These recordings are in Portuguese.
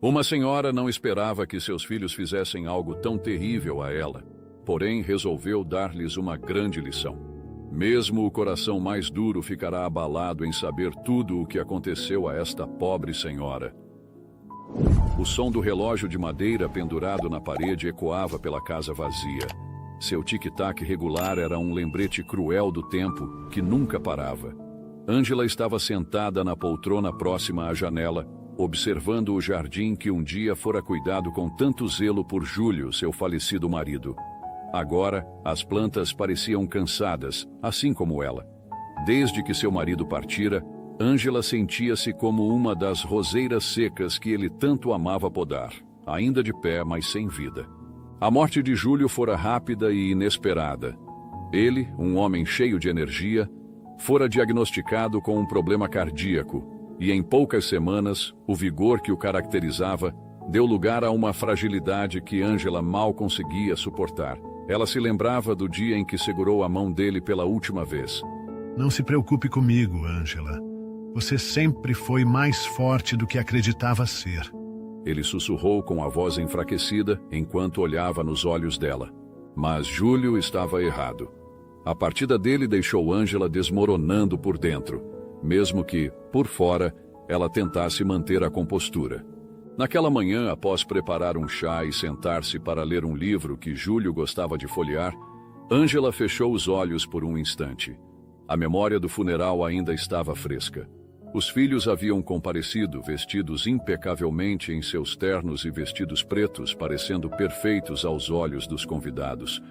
Uma senhora não esperava que seus filhos fizessem algo tão terrível a ela, porém resolveu dar-lhes uma grande lição. Mesmo o coração mais duro ficará abalado em saber tudo o que aconteceu a esta pobre senhora. O som do relógio de madeira pendurado na parede ecoava pela casa vazia. Seu tic-tac regular era um lembrete cruel do tempo que nunca parava. Ângela estava sentada na poltrona próxima à janela, observando o jardim que um dia fora cuidado com tanto zelo por Júlio, seu falecido marido. Agora, as plantas pareciam cansadas, assim como ela. Desde que seu marido partira, Ângela sentia-se como uma das roseiras secas que ele tanto amava podar, ainda de pé, mas sem vida. A morte de Júlio fora rápida e inesperada. Ele, um homem cheio de energia, fora diagnosticado com um problema cardíaco, e em poucas semanas, o vigor que o caracterizava deu lugar a uma fragilidade que Ângela mal conseguia suportar. Ela se lembrava do dia em que segurou a mão dele pela última vez. Não se preocupe comigo, Ângela. Você sempre foi mais forte do que acreditava ser. Ele sussurrou com a voz enfraquecida enquanto olhava nos olhos dela. Mas Júlio estava errado. A partida dele deixou Ângela desmoronando por dentro, mesmo que, por fora, ela tentasse manter a compostura. Naquela manhã, após preparar um chá e sentar-se para ler um livro que Júlio gostava de folhear, Ângela fechou os olhos por um instante. A memória do funeral ainda estava fresca. Os filhos haviam comparecido, vestidos impecavelmente em seus ternos e vestidos pretos, parecendo perfeitos aos olhos dos convidados.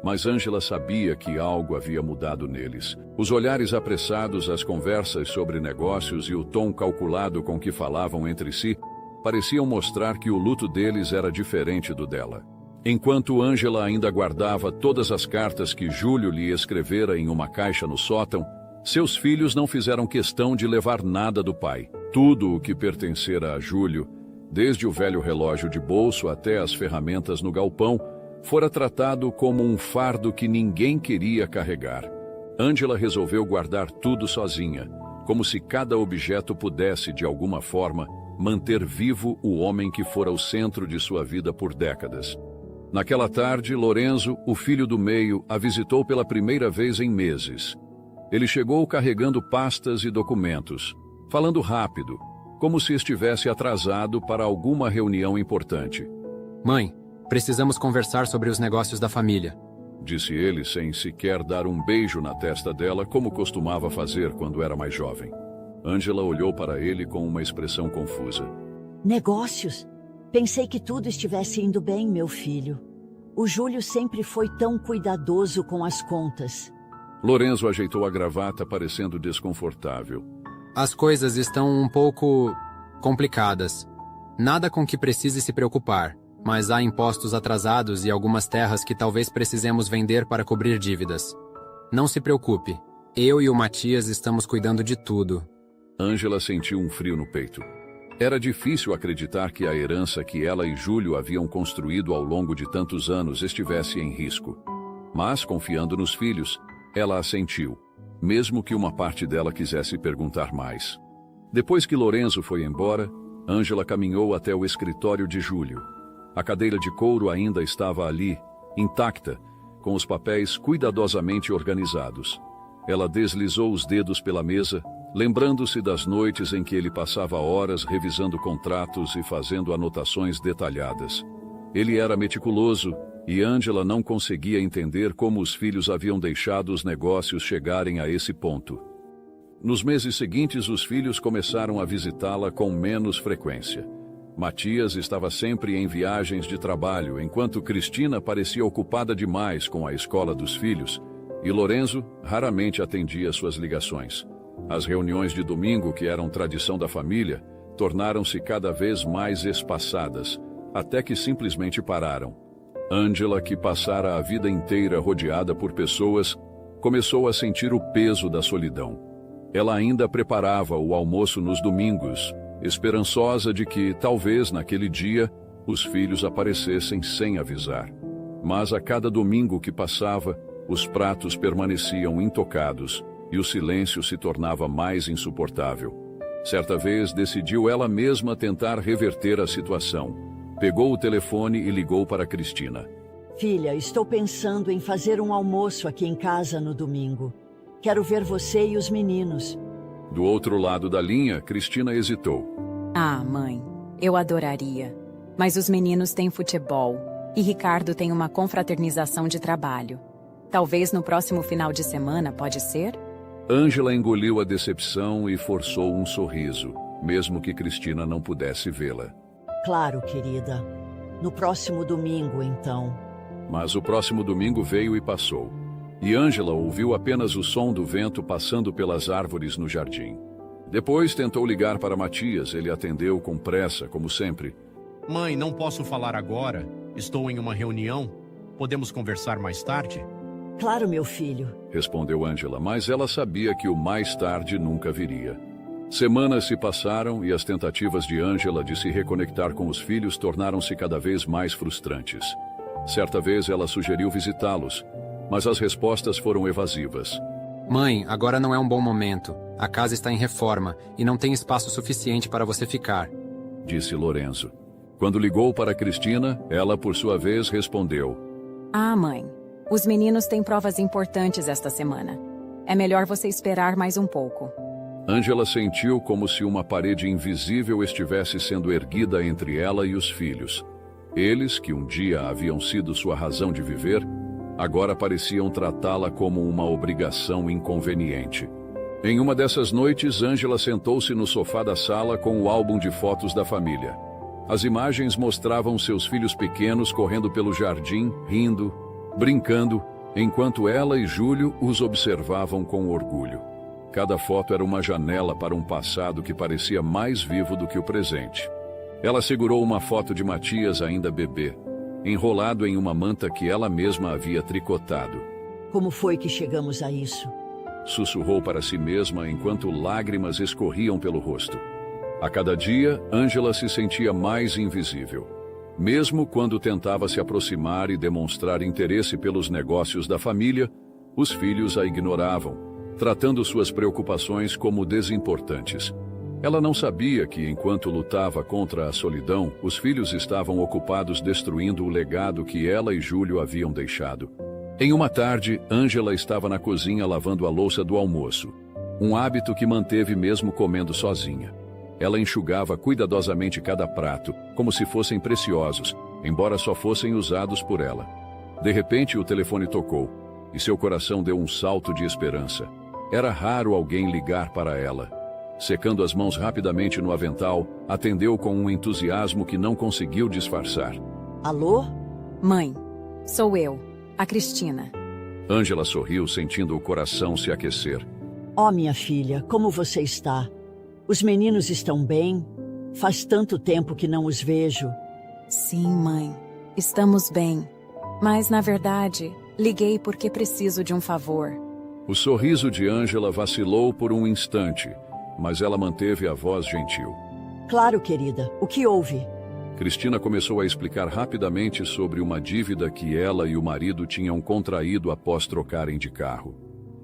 Mas Ângela sabia que algo havia mudado neles. Os olhares apressados, as conversas sobre negócios e o tom calculado com que falavam entre si pareciam mostrar que o luto deles era diferente do dela. Enquanto Ângela ainda guardava todas as cartas que Júlio lhe escrevera em uma caixa no sótão, seus filhos não fizeram questão de levar nada do pai. Tudo o que pertencera a Júlio, desde o velho relógio de bolso até as ferramentas no galpão, fora tratado como um fardo que ninguém queria carregar. Ângela resolveu guardar tudo sozinha, como se cada objeto pudesse, de alguma forma, manter vivo o homem que fora o centro de sua vida por décadas. Naquela tarde, Lorenzo, o filho do meio, a visitou pela primeira vez em meses. Ele chegou carregando pastas e documentos, falando rápido, como se estivesse atrasado para alguma reunião importante. Mãe, precisamos conversar sobre os negócios da família, disse ele sem sequer dar um beijo na testa dela, como costumava fazer quando era mais jovem. Ângela olhou para ele com uma expressão confusa. Negócios? Pensei que tudo estivesse indo bem, meu filho. O Júlio sempre foi tão cuidadoso com as contas. Lorenzo ajeitou a gravata, parecendo desconfortável. As coisas estão um pouco complicadas. Nada com que precise se preocupar, mas há impostos atrasados e algumas terras que talvez precisemos vender para cobrir dívidas. Não se preocupe, eu e o Matias estamos cuidando de tudo. Ângela sentiu um frio no peito. Era difícil acreditar que a herança que ela e Júlio haviam construído ao longo de tantos anos estivesse em risco. Mas, confiando nos filhos, ela assentiu, mesmo que uma parte dela quisesse perguntar mais. Depois que Lorenzo foi embora, Ângela caminhou até o escritório de Júlio. A cadeira de couro ainda estava ali, intacta, com os papéis cuidadosamente organizados. Ela deslizou os dedos pela mesa, lembrando-se das noites em que ele passava horas revisando contratos e fazendo anotações detalhadas. Ele era meticuloso, e Ângela não conseguia entender como os filhos haviam deixado os negócios chegarem a esse ponto. Nos meses seguintes, os filhos começaram a visitá-la com menos frequência. Matias estava sempre em viagens de trabalho, enquanto Cristina parecia ocupada demais com a escola dos filhos, e Lorenzo raramente atendia suas ligações. As reuniões de domingo, que eram tradição da família, tornaram-se cada vez mais espaçadas, até que simplesmente pararam. Ângela, que passara a vida inteira rodeada por pessoas, começou a sentir o peso da solidão. Ela ainda preparava o almoço nos domingos, esperançosa de que, talvez naquele dia, os filhos aparecessem sem avisar. Mas a cada domingo que passava, os pratos permaneciam intocados e o silêncio se tornava mais insuportável. Certa vez, decidiu ela mesma tentar reverter a situação. Pegou o telefone e ligou para Cristina. Filha, estou pensando em fazer um almoço aqui em casa no domingo. Quero ver você e os meninos. Do outro lado da linha, Cristina hesitou. Ah, mãe, eu adoraria. Mas os meninos têm futebol e Ricardo tem uma confraternização de trabalho. Talvez no próximo final de semana, pode ser? Ângela engoliu a decepção e forçou um sorriso, mesmo que Cristina não pudesse vê-la. Claro, querida. No próximo domingo, então. Mas o próximo domingo veio e passou. E Ângela ouviu apenas o som do vento passando pelas árvores no jardim. Depois tentou ligar para Matias, ele atendeu com pressa, como sempre. Mãe, não posso falar agora. Estou em uma reunião. Podemos conversar mais tarde? Claro, meu filho. Respondeu Ângela, mas ela sabia que o mais tarde nunca viria. Semanas se passaram e as tentativas de Ângela de se reconectar com os filhos tornaram-se cada vez mais frustrantes. Certa vez ela sugeriu visitá-los, mas as respostas foram evasivas. Mãe, agora não é um bom momento. A casa está em reforma e não tem espaço suficiente para você ficar, disse Lorenzo. Quando ligou para Cristina, ela, por sua vez, respondeu. Ah, mãe, os meninos têm provas importantes esta semana. É melhor você esperar mais um pouco. Ângela sentiu como se uma parede invisível estivesse sendo erguida entre ela e os filhos. Eles, que um dia haviam sido sua razão de viver, agora pareciam tratá-la como uma obrigação inconveniente. Em uma dessas noites, Ângela sentou-se no sofá da sala com o álbum de fotos da família. As imagens mostravam seus filhos pequenos correndo pelo jardim, rindo, brincando, enquanto ela e Júlio os observavam com orgulho. Cada foto era uma janela para um passado que parecia mais vivo do que o presente. Ela segurou uma foto de Matias ainda bebê, enrolado em uma manta que ela mesma havia tricotado. Como foi que chegamos a isso? Sussurrou para si mesma enquanto lágrimas escorriam pelo rosto. A cada dia, Ângela se sentia mais invisível. Mesmo quando tentava se aproximar e demonstrar interesse pelos negócios da família, os filhos a ignoravam, tratando suas preocupações como desimportantes. Ela não sabia que, enquanto lutava contra a solidão, os filhos estavam ocupados destruindo o legado que ela e Júlio haviam deixado. Em uma tarde, Ângela estava na cozinha lavando a louça do almoço, um hábito que manteve mesmo comendo sozinha. Ela enxugava cuidadosamente cada prato, como se fossem preciosos, embora só fossem usados por ela. De repente, o telefone tocou, e seu coração deu um salto de esperança. Era raro alguém ligar para ela. Secando as mãos rapidamente no avental, atendeu com um entusiasmo que não conseguiu disfarçar. Alô? Mãe, sou eu, a Cristina. Ângela sorriu, sentindo o coração se aquecer. Oh, minha filha, como você está? Os meninos estão bem? Faz tanto tempo que não os vejo. Sim, mãe, estamos bem. Mas, na verdade, liguei porque preciso de um favor. O sorriso de Ângela vacilou por um instante, mas ela manteve a voz gentil. Claro, querida. O que houve? Cristina começou a explicar rapidamente sobre uma dívida que ela e o marido tinham contraído após trocarem de carro.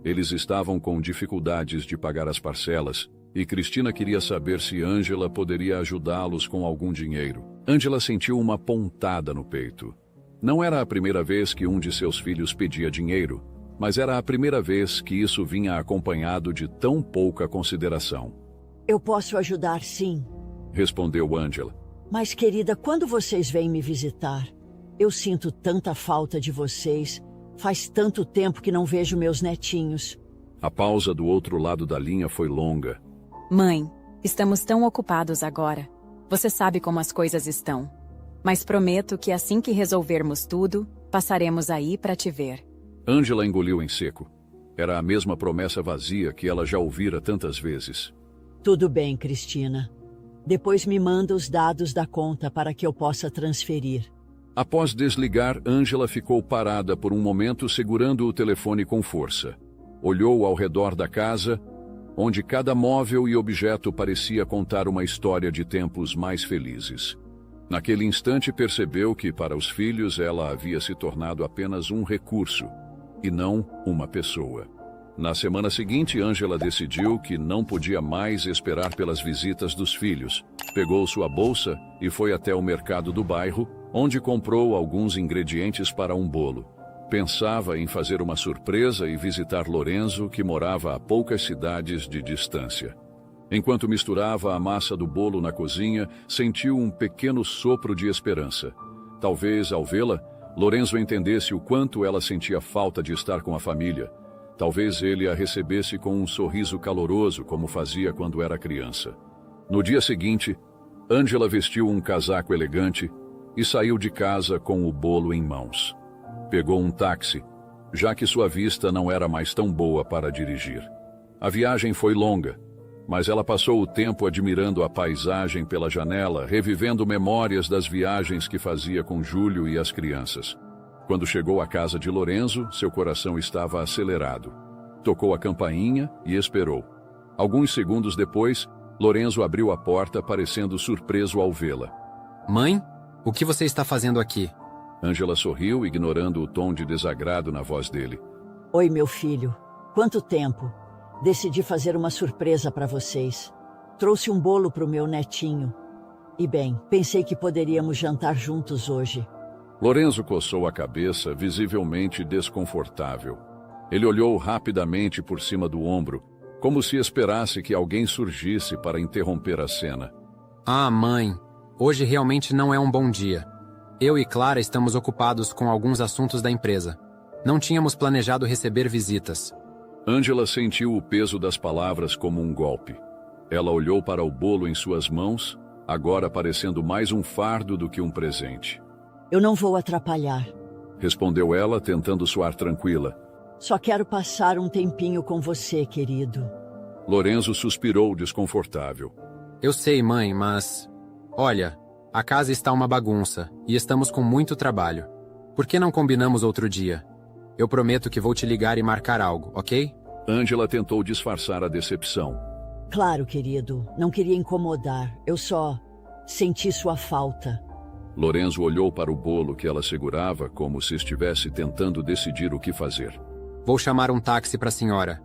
Eles estavam com dificuldades de pagar as parcelas, e Cristina queria saber se Ângela poderia ajudá-los com algum dinheiro. Ângela sentiu uma pontada no peito. Não era a primeira vez que um de seus filhos pedia dinheiro, mas era a primeira vez que isso vinha acompanhado de tão pouca consideração. Eu posso ajudar, sim. Respondeu Ângela. Mas, querida, quando vocês vêm me visitar? Eu sinto tanta falta de vocês. Faz tanto tempo que não vejo meus netinhos. A pausa do outro lado da linha foi longa. Mãe, estamos tão ocupados agora. Você sabe como as coisas estão. Mas prometo que assim que resolvermos tudo, passaremos aí para te ver. Ângela engoliu em seco. Era a mesma promessa vazia que ela já ouvira tantas vezes. Tudo bem, Cristina. Depois me manda os dados da conta para que eu possa transferir. Após desligar, Ângela ficou parada por um momento segurando o telefone com força. Olhou ao redor da casa, onde cada móvel e objeto parecia contar uma história de tempos mais felizes. Naquele instante percebeu que, para os filhos, ela havia se tornado apenas um recurso, e não uma pessoa. Na semana seguinte, Ângela decidiu que não podia mais esperar pelas visitas dos filhos. Pegou sua bolsa e foi até o mercado do bairro, onde comprou alguns ingredientes para um bolo. Pensava em fazer uma surpresa e visitar Lorenzo, que morava a poucas cidades de distância. Enquanto misturava a massa do bolo na cozinha, sentiu um pequeno sopro de esperança. Talvez, ao vê-la, Lorenzo entendesse o quanto ela sentia falta de estar com a família. Talvez ele a recebesse com um sorriso caloroso, como fazia quando era criança. No dia seguinte, Ângela vestiu um casaco elegante e saiu de casa com o bolo em mãos. Pegou um táxi, já que sua vista não era mais tão boa para dirigir. A viagem foi longa, mas ela passou o tempo admirando a paisagem pela janela, revivendo memórias das viagens que fazia com Júlio e as crianças. Quando chegou à casa de Lorenzo, seu coração estava acelerado. Tocou a campainha e esperou. Alguns segundos depois, Lorenzo abriu a porta, parecendo surpreso ao vê-la. Mãe, o que você está fazendo aqui? Ângela sorriu, ignorando o tom de desagrado na voz dele. Oi, meu filho. Quanto tempo? Decidi fazer uma surpresa para vocês. Trouxe um bolo para o meu netinho. E bem, pensei que poderíamos jantar juntos hoje. Lorenzo coçou a cabeça, visivelmente desconfortável. Ele olhou rapidamente por cima do ombro, como se esperasse que alguém surgisse para interromper a cena. Ah, mãe, hoje realmente não é um bom dia. Eu e Clara estamos ocupados com alguns assuntos da empresa. Não tínhamos planejado receber visitas. Ângela sentiu o peso das palavras como um golpe. Ela olhou para o bolo em suas mãos, agora parecendo mais um fardo do que um presente. Eu não vou atrapalhar. Respondeu ela, tentando soar tranquila. Só quero passar um tempinho com você, querido. Lorenzo suspirou, desconfortável. Eu sei, mãe, mas... Olha, a casa está uma bagunça e estamos com muito trabalho. Por que não combinamos outro dia? Eu prometo que vou te ligar e marcar algo, ok? Ângela tentou disfarçar a decepção. Claro, querido. Não queria incomodar. Eu só senti sua falta. Lorenzo olhou para o bolo que ela segurava como se estivesse tentando decidir o que fazer. Vou chamar um táxi para a senhora.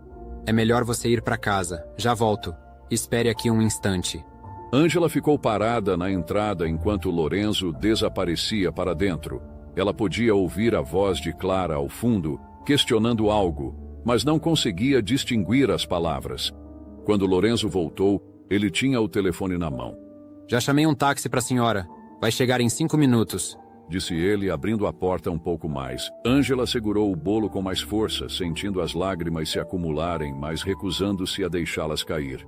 É melhor você ir para casa. Já volto. Espere aqui um instante. Ângela ficou parada na entrada enquanto Lorenzo desaparecia para dentro. Ela podia ouvir a voz de Clara ao fundo, questionando algo, mas não conseguia distinguir as palavras. Quando Lorenzo voltou, ele tinha o telefone na mão. Já chamei um táxi para a senhora. Vai chegar em 5 minutos. Disse ele, abrindo a porta um pouco mais. Ângela segurou o bolo com mais força, sentindo as lágrimas se acumularem, mas recusando-se a deixá-las cair.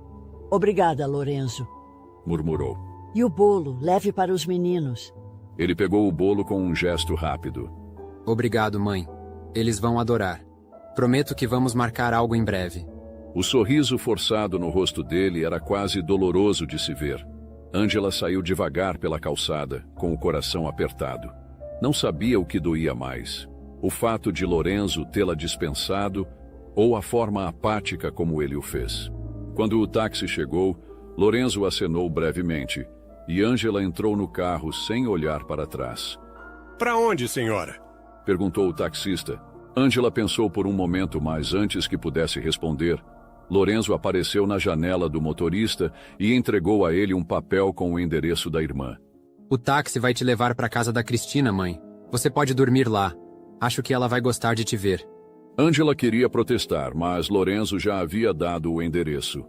Obrigada, Lorenzo. Murmurou. E o bolo? Leve para os meninos. Ele pegou o bolo com um gesto rápido. Obrigado, mãe. Eles vão adorar. Prometo que vamos marcar algo em breve. O sorriso forçado no rosto dele era quase doloroso de se ver. Ângela saiu devagar pela calçada, com o coração apertado. Não sabia o que doía mais: o fato de Lorenzo tê-la dispensado ou a forma apática como ele o fez. Quando o táxi chegou, Lorenzo acenou brevemente e Ângela entrou no carro sem olhar para trás. Para onde, senhora? Perguntou o taxista. Ângela pensou por um momento, mas antes que pudesse responder, Lorenzo apareceu na janela do motorista e entregou a ele um papel com o endereço da irmã. O táxi vai te levar para a casa da Cristina, mãe. Você pode dormir lá. Acho que ela vai gostar de te ver. Ângela queria protestar, mas Lorenzo já havia dado o endereço.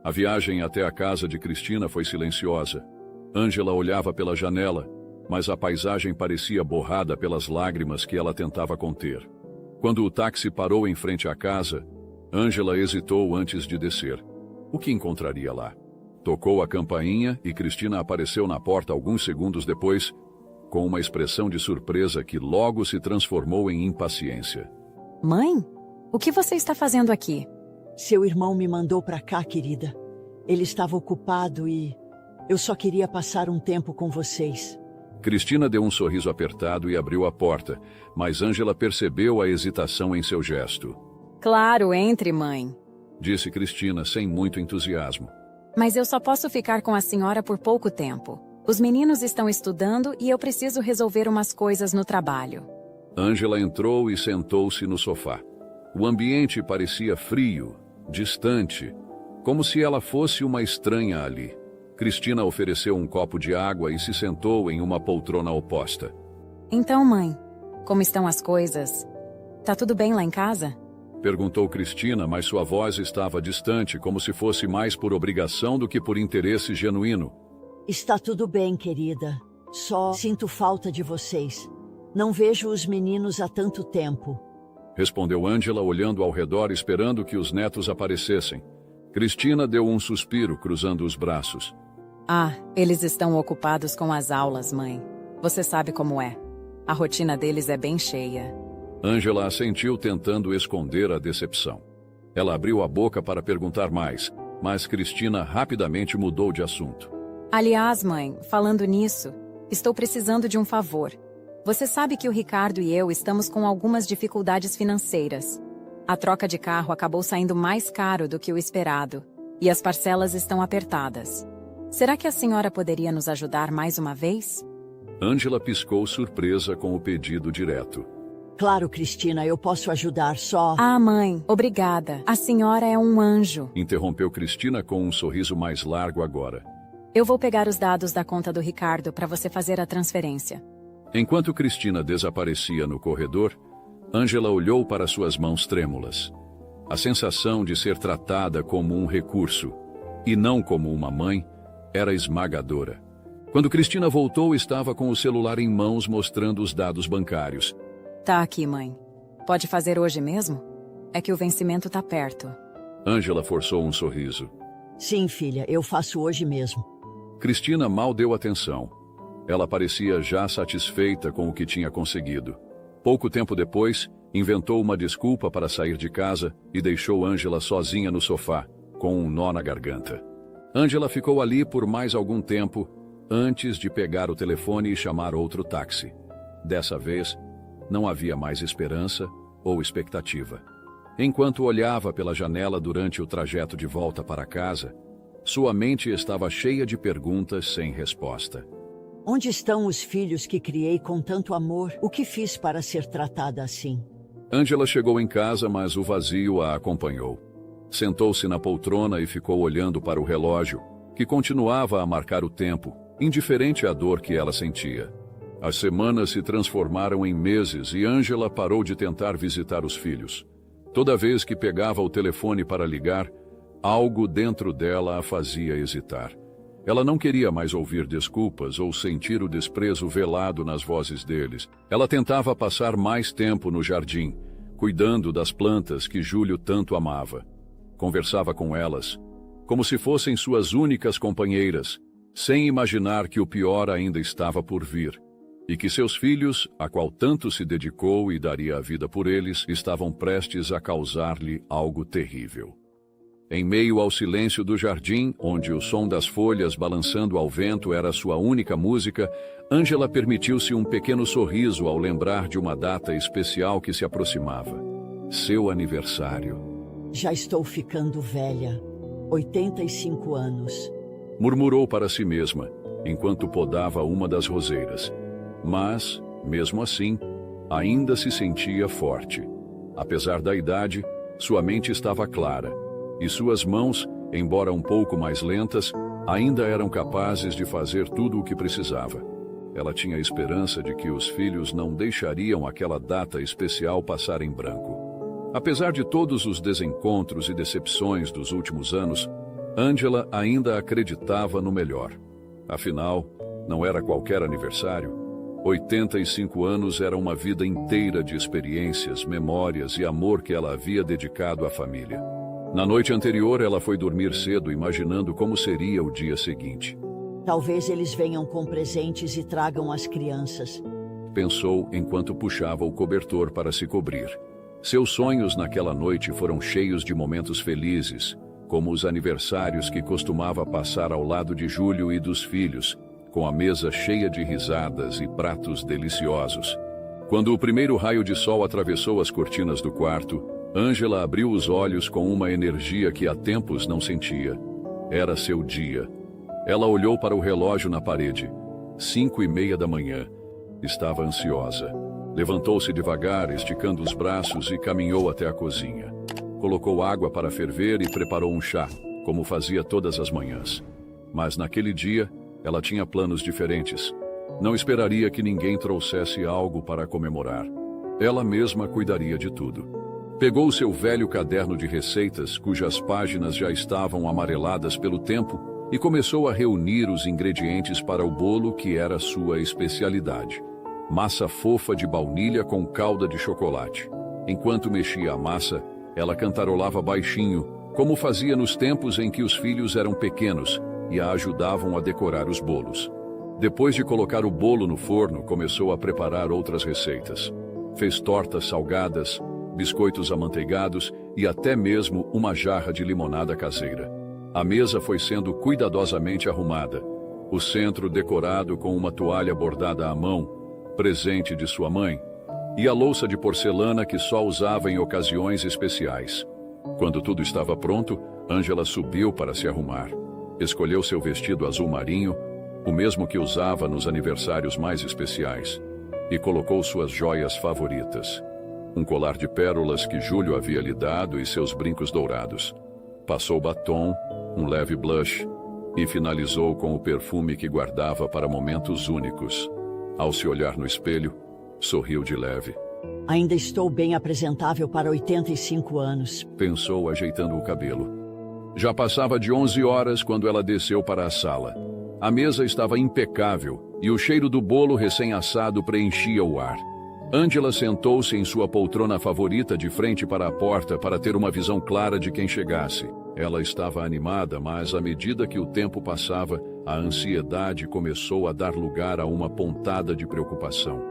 A viagem até a casa de Cristina foi silenciosa. Ângela olhava pela janela, mas a paisagem parecia borrada pelas lágrimas que ela tentava conter. Quando o táxi parou em frente à casa, Ângela hesitou antes de descer. O que encontraria lá? Tocou a campainha e Cristina apareceu na porta alguns segundos depois, com uma expressão de surpresa que logo se transformou em impaciência. Mãe, o que você está fazendo aqui? Seu irmão me mandou para cá, querida. Ele estava ocupado e eu só queria passar um tempo com vocês. Cristina deu um sorriso apertado e abriu a porta, mas Ângela percebeu a hesitação em seu gesto. Claro, entre, mãe. Disse Cristina sem muito entusiasmo. Mas eu só posso ficar com a senhora por pouco tempo. Os meninos estão estudando e eu preciso resolver umas coisas no trabalho. Ângela entrou e sentou-se no sofá. O ambiente parecia frio, distante, como se ela fosse uma estranha ali. Cristina ofereceu um copo de água e se sentou em uma poltrona oposta. Então, mãe, como estão as coisas? Tá tudo bem lá em casa? Perguntou Cristina, mas sua voz estava distante, como se fosse mais por obrigação do que por interesse genuíno. Está tudo bem, querida. Só sinto falta de vocês. Não vejo os meninos há tanto tempo. Respondeu Ângela, olhando ao redor, esperando que os netos aparecessem. Cristina deu um suspiro, cruzando os braços. Ah, eles estão ocupados com as aulas, mãe. Você sabe como é. A rotina deles é bem cheia. Ângela assentiu, tentando esconder a decepção. Ela abriu a boca para perguntar mais, mas Cristina rapidamente mudou de assunto. Aliás, mãe, falando nisso, estou precisando de um favor. Você sabe que o Ricardo e eu estamos com algumas dificuldades financeiras. A troca de carro acabou saindo mais caro do que o esperado, e as parcelas estão apertadas. Será que a senhora poderia nos ajudar mais uma vez? Ângela piscou surpresa com o pedido direto. Claro, Cristina, eu posso ajudar, só... Ah, mãe, obrigada. A senhora é um anjo. Interrompeu Cristina com um sorriso mais largo agora. Eu vou pegar os dados da conta do Ricardo para você fazer a transferência. Enquanto Cristina desaparecia no corredor, Ângela olhou para suas mãos trêmulas. A sensação de ser tratada como um recurso, e não como uma mãe, era esmagadora. Quando Cristina voltou, estava com o celular em mãos mostrando os dados bancários. Tá aqui, mãe. Pode fazer hoje mesmo? É que o vencimento tá perto. Ângela forçou um sorriso. Sim, filha, eu faço hoje mesmo. Cristina mal deu atenção. Ela parecia já satisfeita com o que tinha conseguido. Pouco tempo depois, inventou uma desculpa para sair de casa e deixou Ângela sozinha no sofá, com um nó na garganta. Ângela ficou ali por mais algum tempo, antes de pegar o telefone e chamar outro táxi. Dessa vez, não havia mais esperança ou expectativa. Enquanto olhava pela janela durante o trajeto de volta para casa, sua mente estava cheia de perguntas sem resposta. Onde estão os filhos que criei com tanto amor? O que fiz para ser tratada assim? Ângela chegou em casa, mas o vazio a acompanhou. Sentou-se na poltrona e ficou olhando para o relógio, que continuava a marcar o tempo, indiferente à dor que ela sentia. As semanas se transformaram em meses e Ângela parou de tentar visitar os filhos. Toda vez que pegava o telefone para ligar, algo dentro dela a fazia hesitar. Ela não queria mais ouvir desculpas ou sentir o desprezo velado nas vozes deles. Ela tentava passar mais tempo no jardim, cuidando das plantas que Júlio tanto amava. Conversava com elas, como se fossem suas únicas companheiras, sem imaginar que o pior ainda estava por vir, e que seus filhos, a qual tanto se dedicou e daria a vida por eles, estavam prestes a causar-lhe algo terrível. Em meio ao silêncio do jardim, onde o som das folhas balançando ao vento era sua única música, Ângela permitiu-se um pequeno sorriso ao lembrar de uma data especial que se aproximava. Seu aniversário. Já estou ficando velha. 85 anos. Murmurou para si mesma, enquanto podava uma das roseiras. Mas, mesmo assim, ainda se sentia forte. Apesar da idade, sua mente estava clara. E suas mãos, embora um pouco mais lentas, ainda eram capazes de fazer tudo o que precisava. Ela tinha esperança de que os filhos não deixariam aquela data especial passar em branco. Apesar de todos os desencontros e decepções dos últimos anos, Ângela ainda acreditava no melhor. Afinal, não era qualquer aniversário. 85 anos era uma vida inteira de experiências, memórias e amor que ela havia dedicado à família. Na noite anterior, ela foi dormir cedo, imaginando como seria o dia seguinte. Talvez eles venham com presentes e tragam as crianças. Pensou enquanto puxava o cobertor para se cobrir. Seus sonhos naquela noite foram cheios de momentos felizes, como os aniversários que costumava passar ao lado de Júlio e dos filhos, com a mesa cheia de risadas e pratos deliciosos. Quando o primeiro raio de sol atravessou as cortinas do quarto, Ângela abriu os olhos com uma energia que há tempos não sentia. Era seu dia. Ela olhou para o relógio na parede. 5:30 da manhã. Estava ansiosa. Levantou-se devagar, esticando os braços e caminhou até a cozinha. Colocou água para ferver e preparou um chá, como fazia todas as manhãs. Mas naquele dia, ela tinha planos diferentes. Não esperaria que ninguém trouxesse algo para comemorar. Ela mesma cuidaria de tudo. Pegou seu velho caderno de receitas, cujas páginas já estavam amareladas pelo tempo, e começou a reunir os ingredientes para o bolo que era sua especialidade. Massa fofa de baunilha com calda de chocolate. Enquanto mexia a massa, ela cantarolava baixinho, como fazia nos tempos em que os filhos eram pequenos e a ajudavam a decorar os bolos. Depois de colocar o bolo no forno, começou a preparar outras receitas. Fez tortas salgadas, biscoitos amanteigados e até mesmo uma jarra de limonada caseira. A mesa foi sendo cuidadosamente arrumada, o centro decorado com uma toalha bordada à mão, presente de sua mãe, e a louça de porcelana que só usava em ocasiões especiais. Quando tudo estava pronto, Angela subiu para se arrumar. Escolheu seu vestido azul marinho, o mesmo que usava nos aniversários mais especiais, e colocou suas joias favoritas. Um colar de pérolas que Júlio havia lhe dado e seus brincos dourados. Passou batom, um leve blush, e finalizou com o perfume que guardava para momentos únicos. Ao se olhar no espelho, sorriu de leve. Ainda estou bem apresentável para 85 anos. Pensou, ajeitando o cabelo. Já passava de 11 horas quando ela desceu para a sala. A mesa estava impecável e o cheiro do bolo recém-assado preenchia o ar. Angela sentou-se em sua poltrona favorita de frente para a porta para ter uma visão clara de quem chegasse. Ela estava animada, mas à medida que o tempo passava, a ansiedade começou a dar lugar a uma pontada de preocupação.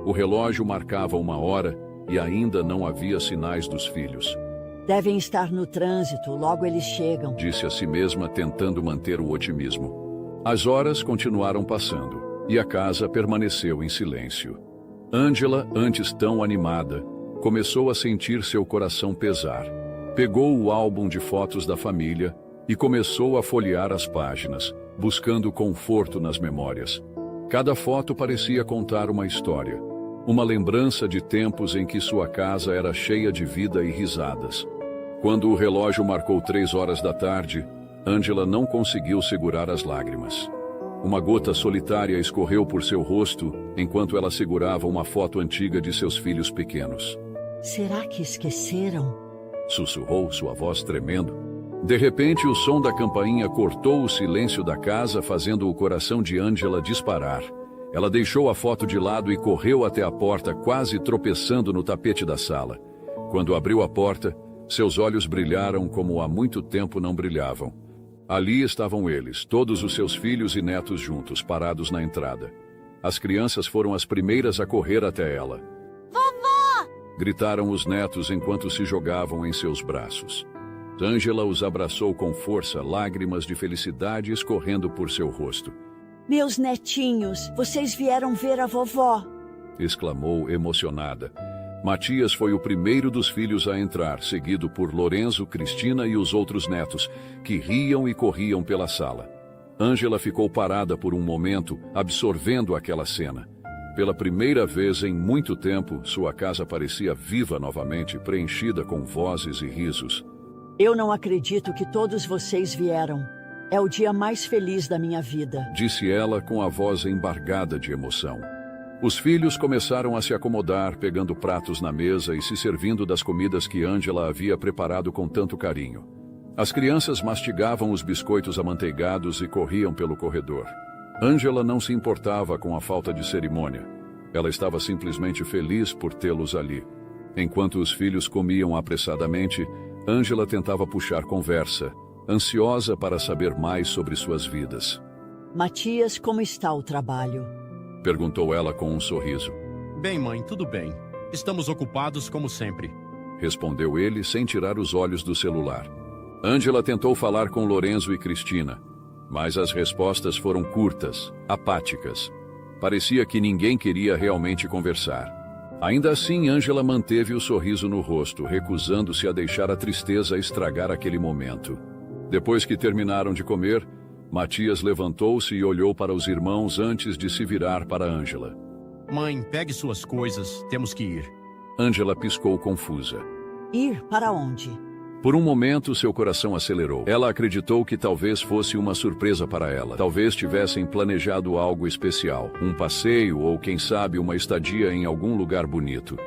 O relógio marcava 1 hora e ainda não havia sinais dos filhos. Devem estar no trânsito, logo eles chegam, Disse a si mesma, tentando manter o otimismo. As horas continuaram passando e a casa permaneceu em silêncio. Angela, antes tão animada, começou a sentir seu coração pesar. Pegou o álbum de fotos da família e começou a folhear as páginas, buscando conforto nas memórias. Cada foto parecia contar uma história, uma lembrança de tempos em que sua casa era cheia de vida e risadas. Quando o relógio marcou 3 horas da tarde, Angela não conseguiu segurar as lágrimas. Uma gota solitária escorreu por seu rosto enquanto ela segurava uma foto antiga de seus filhos pequenos. Será que esqueceram? Sussurrou, sua voz tremendo. De repente, o som da campainha cortou o silêncio da casa, fazendo o coração de Angela disparar. Ela deixou a foto de lado e correu até a porta, quase tropeçando no tapete da sala. Quando abriu a porta, seus olhos brilharam como há muito tempo não brilhavam. Ali estavam eles, todos os seus filhos e netos juntos, parados na entrada. As crianças foram as primeiras a correr até ela. Vovó! Gritaram os netos enquanto se jogavam em seus braços. Angela os abraçou com força, lágrimas de felicidade escorrendo por seu rosto. Meus netinhos, vocês vieram ver a vovó. Exclamou emocionada. Matias foi o primeiro dos filhos a entrar, seguido por Lorenzo, Cristina e os outros netos, que riam e corriam pela sala. Angela ficou parada por um momento, absorvendo aquela cena. Pela primeira vez em muito tempo, sua casa parecia viva novamente, preenchida com vozes e risos. Eu não acredito que todos vocês vieram. É o dia mais feliz da minha vida, Disse ela com a voz embargada de emoção. Os filhos começaram a se acomodar, pegando pratos na mesa e se servindo das comidas que Angela havia preparado com tanto carinho. As crianças mastigavam os biscoitos amanteigados e corriam pelo corredor. Angela não se importava com a falta de cerimônia. Ela estava simplesmente feliz por tê-los ali. Enquanto os filhos comiam apressadamente, Angela tentava puxar conversa, ansiosa para saber mais sobre suas vidas. Matias, como está o trabalho? Perguntou ela com um sorriso. Bem, mãe, tudo bem. Estamos ocupados como sempre. Respondeu ele sem tirar os olhos do celular. Angela tentou falar com Lorenzo e Cristina, mas as respostas foram curtas, apáticas. Parecia que ninguém queria realmente conversar. Ainda assim, Angela manteve o sorriso no rosto, recusando-se a deixar a tristeza estragar aquele momento. Depois que terminaram de comer, Matias levantou-se e olhou para os irmãos antes de se virar para Angela. Mãe, pegue suas coisas, temos que ir. Angela piscou confusa. Ir para onde? Por um momento, seu coração acelerou. Ela acreditou que talvez fosse uma surpresa para ela. Talvez tivessem planejado algo especial. Um passeio ou, quem sabe, uma estadia em algum lugar bonito.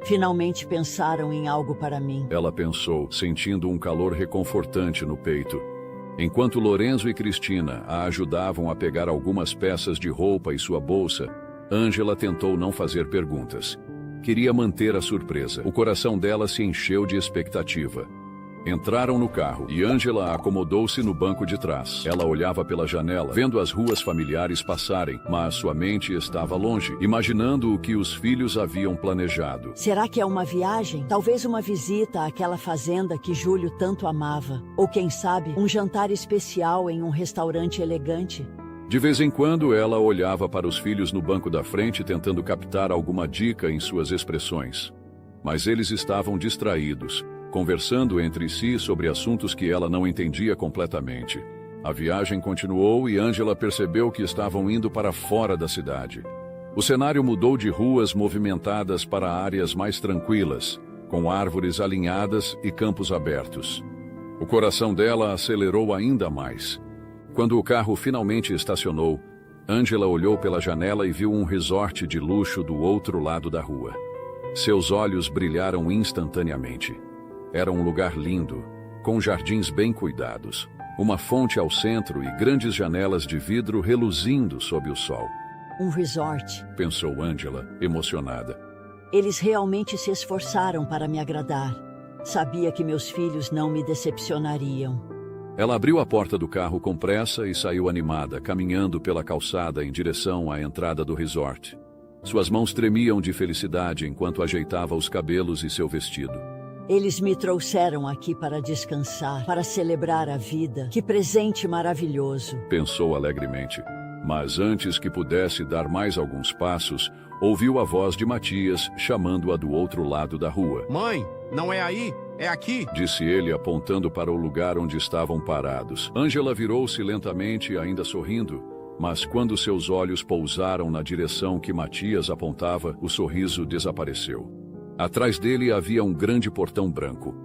Finalmente pensaram em algo para mim. Ela pensou, sentindo um calor reconfortante no peito. Enquanto Lorenzo e Cristina a ajudavam a pegar algumas peças de roupa e sua bolsa, Angela tentou não fazer perguntas. Queria manter a surpresa. O coração dela se encheu de expectativa. Entraram no carro e Angela acomodou-se no banco de trás. Ela olhava pela janela, vendo as ruas familiares passarem, mas sua mente estava longe, imaginando o que os filhos haviam planejado. Será que é uma viagem? Talvez uma visita àquela fazenda que Júlio tanto amava. Ou quem sabe, um jantar especial em um restaurante elegante. De vez em quando, ela olhava para os filhos no banco da frente, tentando captar alguma dica em suas expressões. Mas eles estavam distraídos, conversando entre si sobre assuntos que ela não entendia completamente. A viagem continuou e Angela percebeu que estavam indo para fora da cidade. O cenário mudou de ruas movimentadas para áreas mais tranquilas, com árvores alinhadas e campos abertos. O coração dela acelerou ainda mais. Quando o carro finalmente estacionou, Angela olhou pela janela e viu um resort de luxo do outro lado da rua. Seus olhos brilharam instantaneamente. Era um lugar lindo, com jardins bem cuidados, uma fonte ao centro e grandes janelas de vidro reluzindo sob o sol. Um resort, Pensou Angela, emocionada. Eles realmente se esforçaram para me agradar. Sabia que meus filhos não me decepcionariam. Ela abriu a porta do carro com pressa e saiu animada, caminhando pela calçada em direção à entrada do resort. Suas mãos tremiam de felicidade enquanto ajeitava os cabelos e seu vestido. Eles me trouxeram aqui para descansar, para celebrar a vida. Que presente maravilhoso. Pensou alegremente. Mas antes que pudesse dar mais alguns passos, ouviu a voz de Matias chamando-a do outro lado da rua. Mãe, não é aí, é aqui. Disse ele apontando para o lugar onde estavam parados. Angela virou-se lentamente, ainda sorrindo, mas quando seus olhos pousaram na direção que Matias apontava, o sorriso desapareceu. Atrás dele havia um grande portão branco.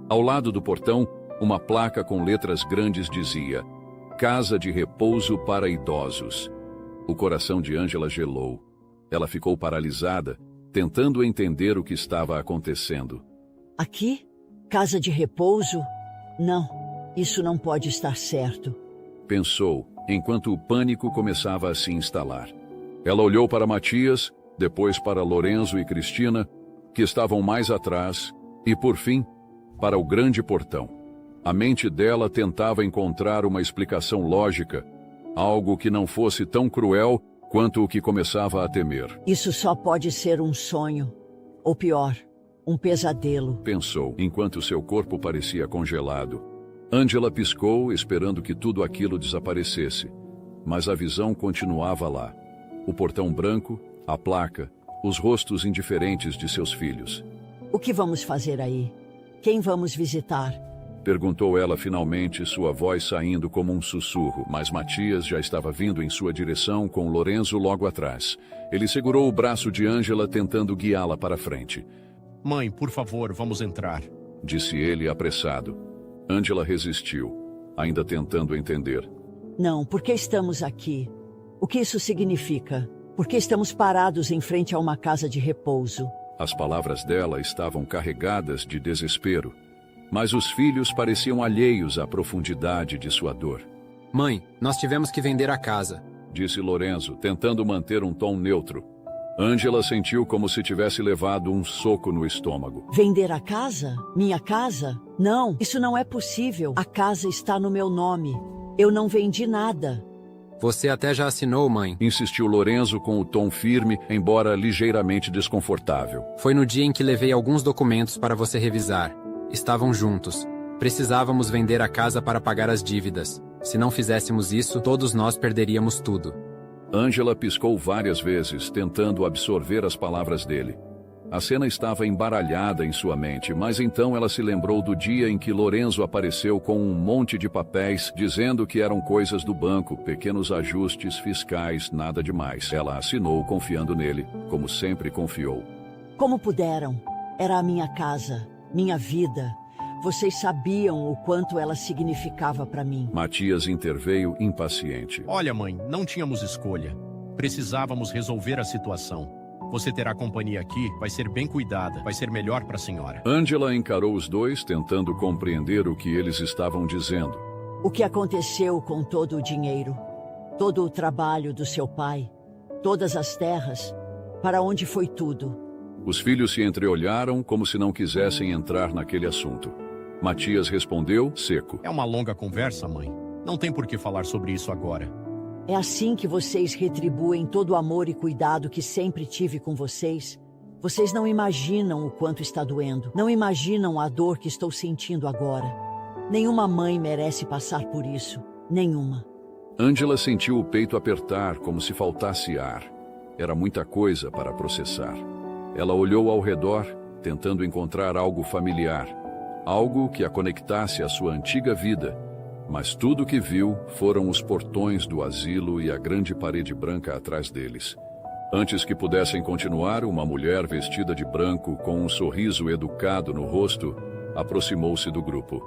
Ao lado do portão, uma placa com letras grandes dizia: Casa de Repouso para Idosos. O coração de Angela gelou. Ela ficou paralisada, tentando entender o que estava acontecendo. Aqui? Casa de repouso? Não, isso não pode estar certo. Pensou, enquanto o pânico começava a se instalar. Ela olhou para Matias, depois para Lorenzo e Cristina, que estavam mais atrás, e, por fim, para o grande portão. A mente dela tentava encontrar uma explicação lógica, algo que não fosse tão cruel quanto o que começava a temer. Isso só pode ser um sonho. Ou pior, um pesadelo. Pensou, enquanto seu corpo parecia congelado. Angela piscou, esperando que tudo aquilo desaparecesse. Mas a visão continuava lá. O portão branco, a placa, os rostos indiferentes de seus filhos. O que vamos fazer aí? Quem vamos visitar? Perguntou ela finalmente, sua voz saindo como um sussurro, mas Matias já estava vindo em sua direção com Lorenzo logo atrás. Ele segurou o braço de Angela, tentando guiá-la para frente. Mãe, por favor, vamos entrar. Disse ele apressado. Angela resistiu, ainda tentando entender. Não, por que estamos aqui? O que isso significa? Por que estamos parados em frente a uma casa de repouso? As palavras dela estavam carregadas de desespero, mas os filhos pareciam alheios à profundidade de sua dor. Mãe, nós tivemos que vender a casa. Disse Lorenzo, tentando manter um tom neutro. Angela sentiu como se tivesse levado um soco no estômago. Vender a casa? Minha casa? Não, isso não é possível. A casa está no meu nome. Eu não vendi nada. Você até já assinou, mãe. Insistiu Lorenzo com o tom firme, embora ligeiramente desconfortável. Foi no dia em que levei alguns documentos para você revisar. Estavam juntos. Precisávamos vender a casa para pagar as dívidas. Se não fizéssemos isso, todos nós perderíamos tudo. Angela piscou várias vezes, tentando absorver as palavras dele. A cena estava embaralhada em sua mente, mas então ela se lembrou do dia em que Lorenzo apareceu com um monte de papéis, dizendo que eram coisas do banco, pequenos ajustes fiscais, nada demais. Ela assinou confiando nele, como sempre confiou. Como puderam? Era a minha casa, minha vida. Vocês sabiam o quanto ela significava para mim. Matias interveio impaciente. Olha, mãe, não tínhamos escolha. Precisávamos resolver a situação. Você terá companhia aqui, vai ser bem cuidada, vai ser melhor para a senhora. Ângela encarou os dois, tentando compreender o que eles estavam dizendo. O que aconteceu com todo o dinheiro? Todo o trabalho do seu pai? Todas as terras? Para onde foi tudo? Os filhos se entreolharam como se não quisessem entrar naquele assunto. Matias respondeu, seco. É uma longa conversa, mãe. Não tem por que falar sobre isso agora. É assim que vocês retribuem todo o amor e cuidado que sempre tive com vocês? Vocês não imaginam o quanto está doendo. Não imaginam a dor que estou sentindo agora. Nenhuma mãe merece passar por isso. Nenhuma. Ângela sentiu o peito apertar como se faltasse ar. Era muita coisa para processar. Ela olhou ao redor, tentando encontrar algo familiar. Algo que a conectasse à sua antiga vida. Mas tudo o que viu foram os portões do asilo e a grande parede branca atrás deles. Antes que pudessem continuar, uma mulher vestida de branco, com um sorriso educado no rosto, aproximou-se do grupo.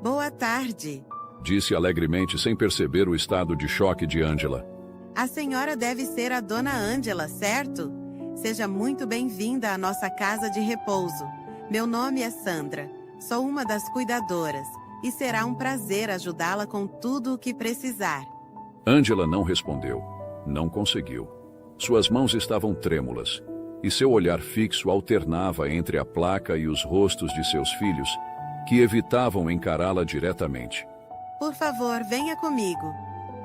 Boa tarde. Disse alegremente, sem perceber o estado de choque de Ângela. A senhora deve ser a dona Ângela, certo? Seja muito bem-vinda à nossa casa de repouso. Meu nome é Sandra. Sou uma das cuidadoras. E será um prazer ajudá-la com tudo o que precisar. Ângela não respondeu. Não conseguiu. Suas mãos estavam trêmulas, e seu olhar fixo alternava entre a placa e os rostos de seus filhos, que evitavam encará-la diretamente. Por favor, venha comigo.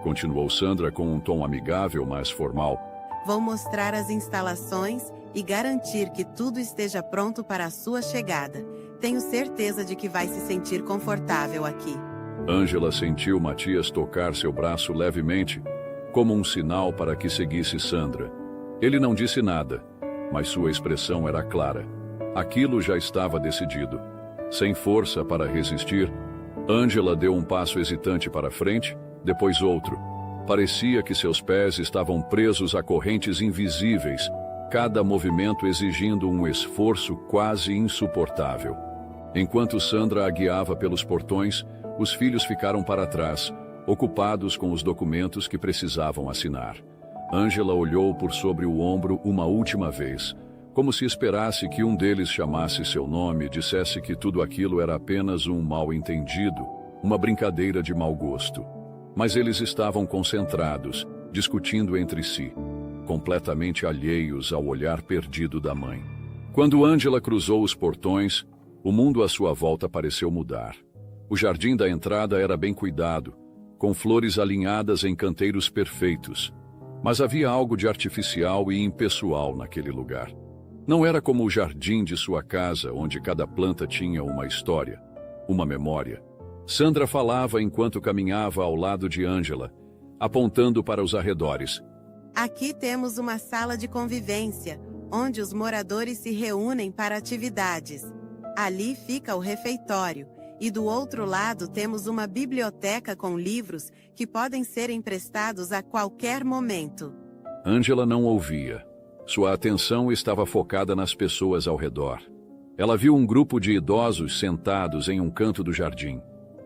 Continuou Sandra com um tom amigável, mas formal. Vou mostrar as instalações e garantir que tudo esteja pronto para a sua chegada. Tenho certeza de que vai se sentir confortável aqui. Ângela sentiu Matias tocar seu braço levemente, como um sinal para que seguisse Sandra. Ele não disse nada, mas sua expressão era clara. Aquilo já estava decidido. Sem força para resistir, Ângela deu um passo hesitante para frente, depois outro. Parecia que seus pés estavam presos a correntes invisíveis, cada movimento exigindo um esforço quase insuportável. Enquanto Sandra a guiava pelos portões, os filhos ficaram para trás, ocupados com os documentos que precisavam assinar. Ângela olhou por sobre o ombro uma última vez, como se esperasse que um deles chamasse seu nome e dissesse que tudo aquilo era apenas um mal-entendido, uma brincadeira de mau gosto. Mas eles estavam concentrados, discutindo entre si, completamente alheios ao olhar perdido da mãe. Quando Ângela cruzou os portões, o mundo à sua volta pareceu mudar. O jardim da entrada era bem cuidado, com flores alinhadas em canteiros perfeitos. Mas havia algo de artificial e impessoal naquele lugar. Não era como o jardim de sua casa, onde cada planta tinha uma história, uma memória. Sandra falava enquanto caminhava ao lado de Ângela, apontando para os arredores. Aqui temos uma sala de convivência, onde os moradores se reúnem para atividades. Ali fica o refeitório, e do outro lado temos uma biblioteca com livros que podem ser emprestados a qualquer momento. Ângela não ouvia. Sua atenção estava focada nas pessoas ao redor. Ela viu um grupo de idosos sentados em um canto do jardim.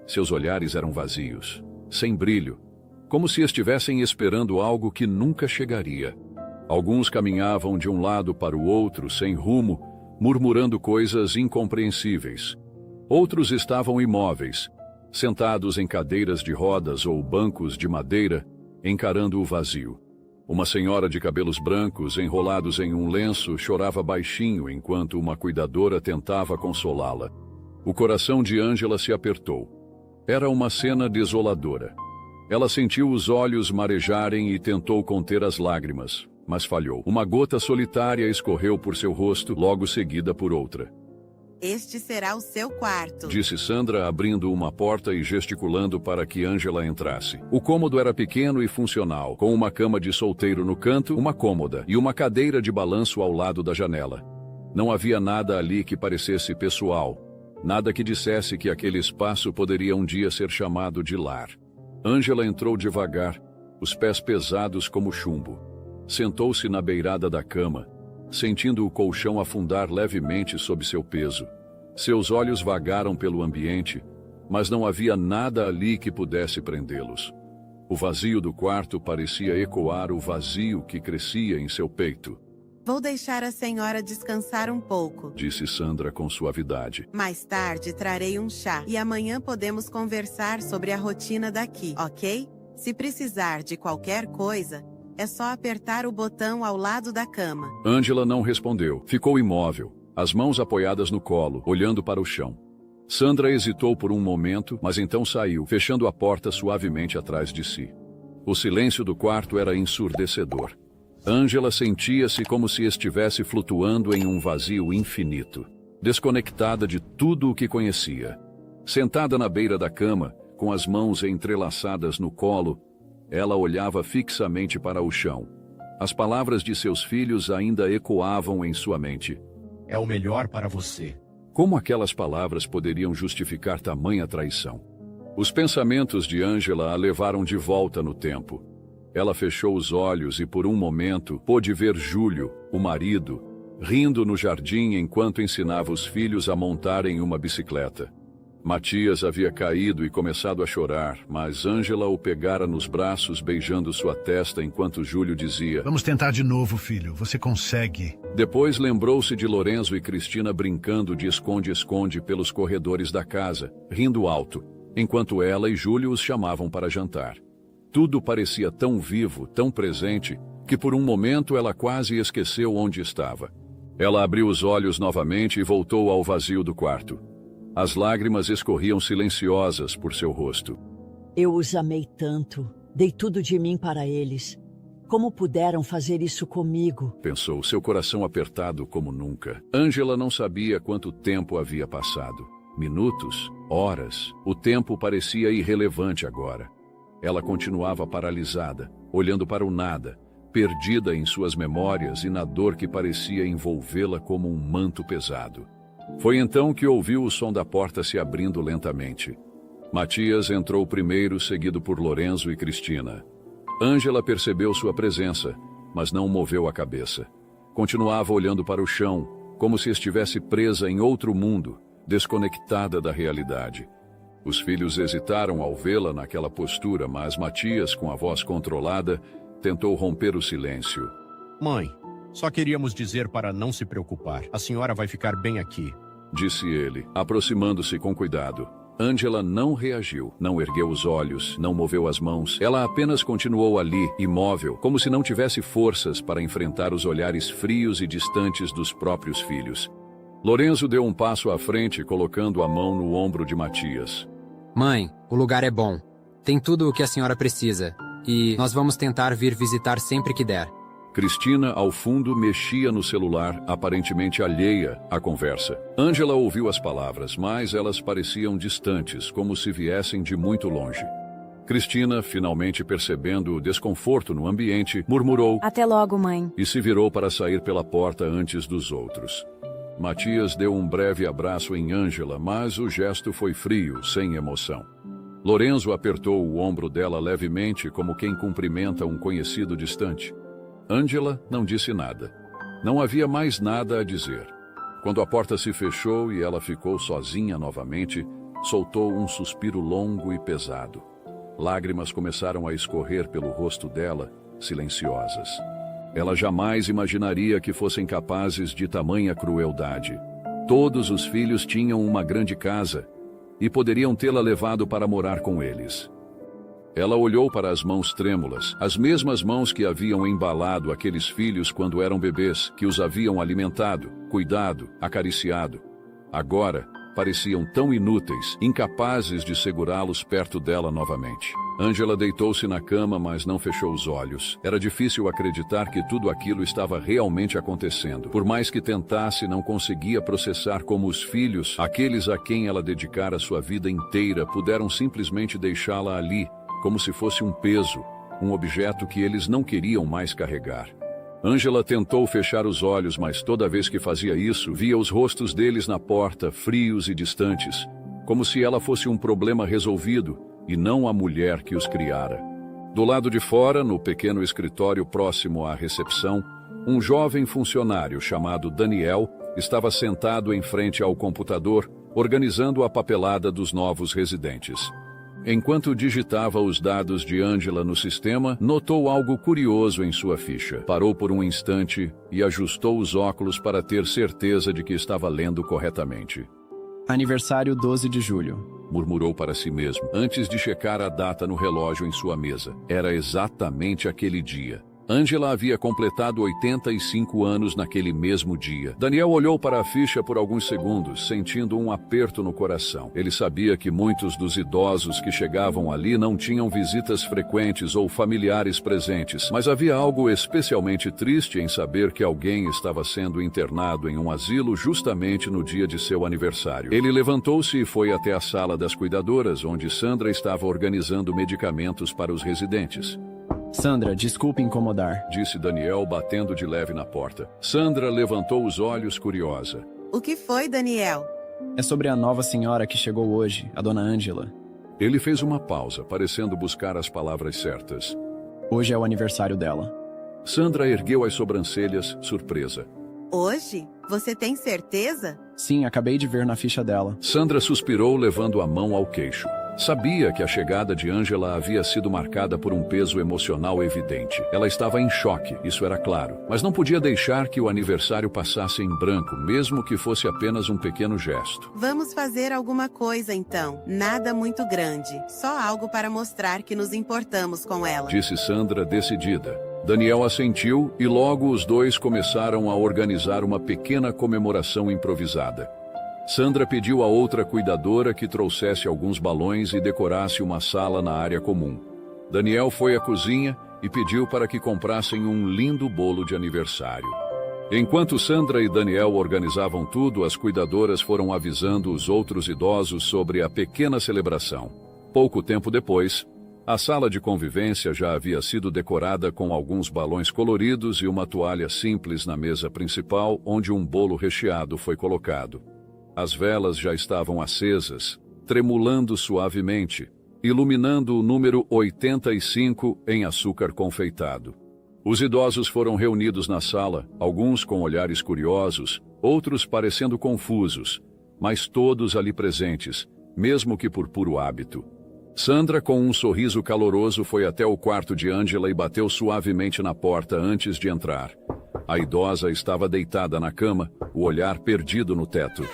Seus olhares eram vazios, sem brilho, como se estivessem esperando algo que nunca chegaria. Alguns caminhavam de um lado para o outro, sem rumo, murmurando coisas incompreensíveis. Outros estavam imóveis, sentados em cadeiras de rodas ou bancos de madeira, encarando o vazio. Uma senhora de cabelos brancos, enrolados em um lenço, chorava baixinho enquanto uma cuidadora tentava consolá-la. O coração de Ângela se apertou. Era uma cena desoladora. Ela sentiu os olhos marejarem e tentou conter as lágrimas, mas falhou. Uma gota solitária escorreu por seu rosto, logo seguida por outra. Este será o seu quarto, disse Sandra, abrindo uma porta e gesticulando para que Ângela entrasse. O cômodo era pequeno e funcional, com uma cama de solteiro no canto, uma cômoda e uma cadeira de balanço ao lado da janela. Não havia nada ali que parecesse pessoal, nada que dissesse que aquele espaço poderia um dia ser chamado de lar. Ângela entrou devagar, os pés pesados como chumbo. Sentou-se na beirada da cama, sentindo o colchão afundar levemente sob seu peso. Seus olhos vagaram pelo ambiente, mas não havia nada ali que pudesse prendê-los. O vazio do quarto parecia ecoar o vazio que crescia em seu peito. Vou deixar a senhora descansar um pouco, Disse Sandra com suavidade. Mais tarde trarei um chá e amanhã podemos conversar sobre a rotina daqui, ok? Se precisar de qualquer coisa, é só apertar o botão ao lado da cama. Ângela não respondeu. Ficou imóvel, as mãos apoiadas no colo, olhando para o chão. Sandra hesitou por um momento, mas então saiu, fechando a porta suavemente atrás de si. O silêncio do quarto era ensurdecedor. Ângela sentia-se como se estivesse flutuando em um vazio infinito, desconectada de tudo o que conhecia. Sentada na beira da cama, com as mãos entrelaçadas no colo, ela olhava fixamente para o chão. As palavras de seus filhos ainda ecoavam em sua mente. É o melhor para você. Como aquelas palavras poderiam justificar tamanha traição? Os pensamentos de Ângela a levaram de volta no tempo. Ela fechou os olhos e por um momento pôde ver Júlio, o marido, rindo no jardim enquanto ensinava os filhos a montarem uma bicicleta. Matias havia caído e começado a chorar, mas Ângela o pegara nos braços, beijando sua testa enquanto Júlio dizia: Vamos tentar de novo, filho. Você consegue. Depois lembrou-se de Lorenzo e Cristina brincando de esconde-esconde pelos corredores da casa, rindo alto, enquanto ela e Júlio os chamavam para jantar. Tudo parecia tão vivo, tão presente, que por um momento ela quase esqueceu onde estava. Ela abriu os olhos novamente e voltou ao vazio do quarto. As lágrimas escorriam silenciosas por seu rosto. Eu os amei tanto, dei tudo de mim para eles. Como puderam fazer isso comigo? Pensou, seu coração apertado como nunca. Ângela não sabia quanto tempo havia passado. Minutos, horas, o tempo parecia irrelevante agora. Ela continuava paralisada, olhando para o nada, perdida em suas memórias e na dor que parecia envolvê-la como um manto pesado. Foi então que ouviu o som da porta se abrindo lentamente. Matias entrou primeiro, seguido por Lorenzo e Cristina. Ângela percebeu sua presença, mas não moveu a cabeça. Continuava olhando para o chão, como se estivesse presa em outro mundo, desconectada da realidade. Os filhos hesitaram ao vê-la naquela postura, mas Matias, com a voz controlada, tentou romper o silêncio. Mãe, só queríamos dizer para não se preocupar. A senhora vai ficar bem aqui. Disse ele, aproximando-se com cuidado. Ângela não reagiu, não ergueu os olhos, não moveu as mãos. Ela apenas continuou ali, imóvel, como se não tivesse forças para enfrentar os olhares frios e distantes dos próprios filhos. Lorenzo deu um passo à frente, colocando a mão no ombro de Matias. Mãe, o lugar é bom. Tem tudo o que a senhora precisa. E nós vamos tentar vir visitar sempre que der. Cristina, ao fundo, mexia no celular, aparentemente alheia à conversa. Ângela ouviu as palavras, mas elas pareciam distantes, como se viessem de muito longe. Cristina, finalmente percebendo o desconforto no ambiente, murmurou: Até logo, mãe. E se virou para sair pela porta antes dos outros. Matias deu um breve abraço em Ângela, mas o gesto foi frio, sem emoção. Lorenzo apertou o ombro dela levemente, como quem cumprimenta um conhecido distante. Ângela não disse nada. Não havia mais nada a dizer. Quando a porta se fechou e ela ficou sozinha novamente, soltou um suspiro longo e pesado. Lágrimas começaram a escorrer pelo rosto dela, silenciosas. Ela jamais imaginaria que fossem capazes de tamanha crueldade. Todos os filhos tinham uma grande casa e poderiam tê-la levado para morar com eles. Ela olhou para as mãos trêmulas, as mesmas mãos que haviam embalado aqueles filhos quando eram bebês, que os haviam alimentado, cuidado, acariciado. Agora, pareciam tão inúteis, incapazes de segurá-los perto dela novamente. Ângela deitou-se na cama, mas não fechou os olhos. Era difícil acreditar que tudo aquilo estava realmente acontecendo. Por mais que tentasse, não conseguia processar como os filhos, aqueles a quem ela dedicara sua vida inteira, puderam simplesmente deixá-la ali, como se fosse um peso, um objeto que eles não queriam mais carregar. Ângela tentou fechar os olhos, mas toda vez que fazia isso, via os rostos deles na porta, frios e distantes, como se ela fosse um problema resolvido e não a mulher que os criara. Do lado de fora, no pequeno escritório próximo à recepção, um jovem funcionário chamado Daniel estava sentado em frente ao computador, organizando a papelada dos novos residentes. Enquanto digitava os dados de Ângela no sistema, notou algo curioso em sua ficha. Parou por um instante e ajustou os óculos para ter certeza de que estava lendo corretamente. Aniversário 12 de julho. Murmurou para si mesmo, antes de checar a data no relógio em sua mesa. Era exatamente aquele dia. Ângela havia completado 85 anos naquele mesmo dia. Daniel olhou para a ficha por alguns segundos, sentindo um aperto no coração. Ele sabia que muitos dos idosos que chegavam ali não tinham visitas frequentes ou familiares presentes, mas havia algo especialmente triste em saber que alguém estava sendo internado em um asilo justamente no dia de seu aniversário. Ele levantou-se e foi até a sala das cuidadoras, onde Sandra estava organizando medicamentos para os residentes. Sandra, desculpe incomodar, disse Daniel, batendo de leve na porta. Sandra levantou os olhos curiosa. O que foi, Daniel? É sobre a nova senhora que chegou hoje, a dona Ângela. Ele fez uma pausa, parecendo buscar as palavras certas. Hoje é o aniversário dela. Sandra ergueu as sobrancelhas, surpresa. Hoje? Você tem certeza? Sim, acabei de ver na ficha dela. Sandra suspirou, levando a mão ao queixo. Sabia que a chegada de Ângela havia sido marcada por um peso emocional evidente. Ela estava em choque, isso era claro, mas não podia deixar que o aniversário passasse em branco, mesmo que fosse apenas um pequeno gesto. Vamos fazer alguma coisa então. Nada muito grande, só algo para mostrar que nos importamos com ela, disse Sandra, decidida. Daniel assentiu e logo os dois começaram a organizar uma pequena comemoração improvisada. Sandra pediu a outra cuidadora que trouxesse alguns balões e decorasse uma sala na área comum. Daniel foi à cozinha e pediu para que comprassem um lindo bolo de aniversário. Enquanto Sandra e Daniel organizavam tudo, as cuidadoras foram avisando os outros idosos sobre a pequena celebração. Pouco tempo depois, a sala de convivência já havia sido decorada com alguns balões coloridos e uma toalha simples na mesa principal, onde um bolo recheado foi colocado. As velas já estavam acesas, tremulando suavemente, iluminando o número 85 em açúcar confeitado. Os idosos foram reunidos na sala, alguns com olhares curiosos, outros parecendo confusos, mas todos ali presentes, mesmo que por puro hábito. Sandra, com um sorriso caloroso, foi até o quarto de Ângela e bateu suavemente na porta antes de entrar. A idosa estava deitada na cama, o olhar perdido no teto.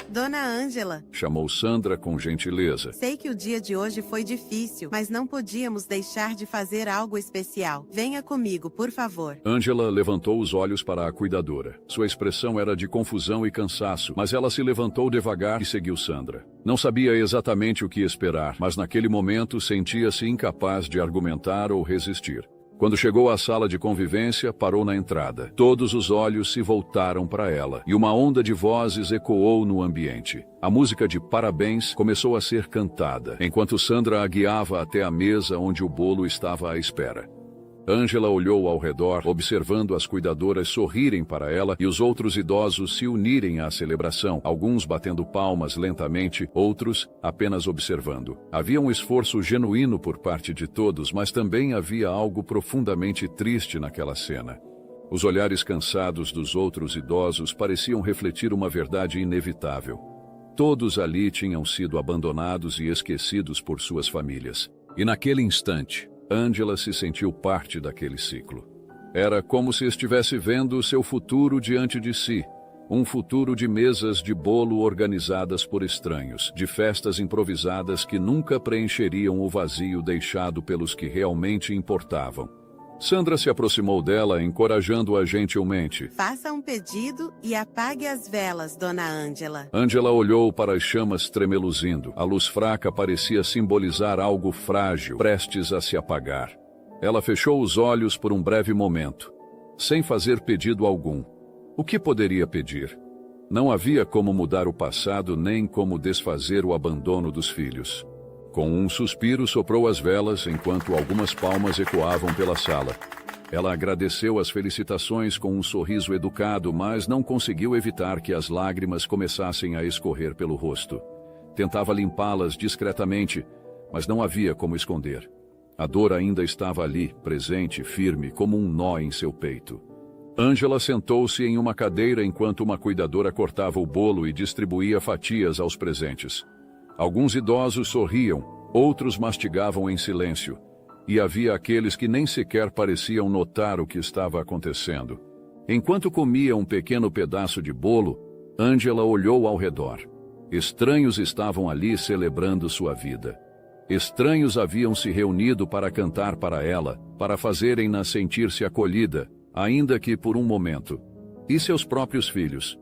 Dona Ângela, chamou Sandra com gentileza. Sei que o dia de hoje foi difícil, mas não podíamos deixar de fazer algo especial. Venha comigo, por favor. Ângela levantou os olhos para a cuidadora. Sua expressão era de confusão e cansaço, mas ela se levantou devagar e seguiu Sandra. Não sabia exatamente o que esperar, mas naquele momento sentia-se incapaz de argumentar ou resistir. Quando chegou à sala de convivência, parou na entrada. Todos os olhos se voltaram para ela, e uma onda de vozes ecoou no ambiente. A música de parabéns começou a ser cantada, enquanto Sandra a guiava até a mesa onde o bolo estava à espera. Ângela olhou ao redor, observando as cuidadoras sorrirem para ela e os outros idosos se unirem à celebração, alguns batendo palmas lentamente, outros apenas observando. Havia um esforço genuíno por parte de todos, mas também havia algo profundamente triste naquela cena. Os olhares cansados dos outros idosos pareciam refletir uma verdade inevitável. Todos ali tinham sido abandonados e esquecidos por suas famílias. E naquele instante, Ângela se sentiu parte daquele ciclo. Era como se estivesse vendo seu futuro diante de si, um futuro de mesas de bolo organizadas por estranhos, de festas improvisadas que nunca preencheriam o vazio deixado pelos que realmente importavam. Sandra se aproximou dela, encorajando-a gentilmente. Faça um pedido e apague as velas, Dona Ângela. Ângela olhou para as chamas tremeluzindo. A luz fraca parecia simbolizar algo frágil, prestes a se apagar. Ela fechou os olhos por um breve momento, sem fazer pedido algum. O que poderia pedir? Não havia como mudar o passado nem como desfazer o abandono dos filhos. Com um suspiro soprou as velas enquanto algumas palmas ecoavam pela sala. Ela agradeceu as felicitações com um sorriso educado, mas não conseguiu evitar que as lágrimas começassem a escorrer pelo rosto. Tentava limpá-las discretamente, mas não havia como esconder. A dor ainda estava ali, presente, firme, como um nó em seu peito. Ângela sentou-se em uma cadeira enquanto uma cuidadora cortava o bolo e distribuía fatias aos presentes. Alguns idosos sorriam, outros mastigavam em silêncio, e havia aqueles que nem sequer pareciam notar o que estava acontecendo. Enquanto comia um pequeno pedaço de bolo, Ângela olhou ao redor. Estranhos estavam ali celebrando sua vida. Estranhos haviam se reunido para cantar para ela, para fazerem-na sentir-se acolhida, ainda que por um momento. E seus próprios filhos?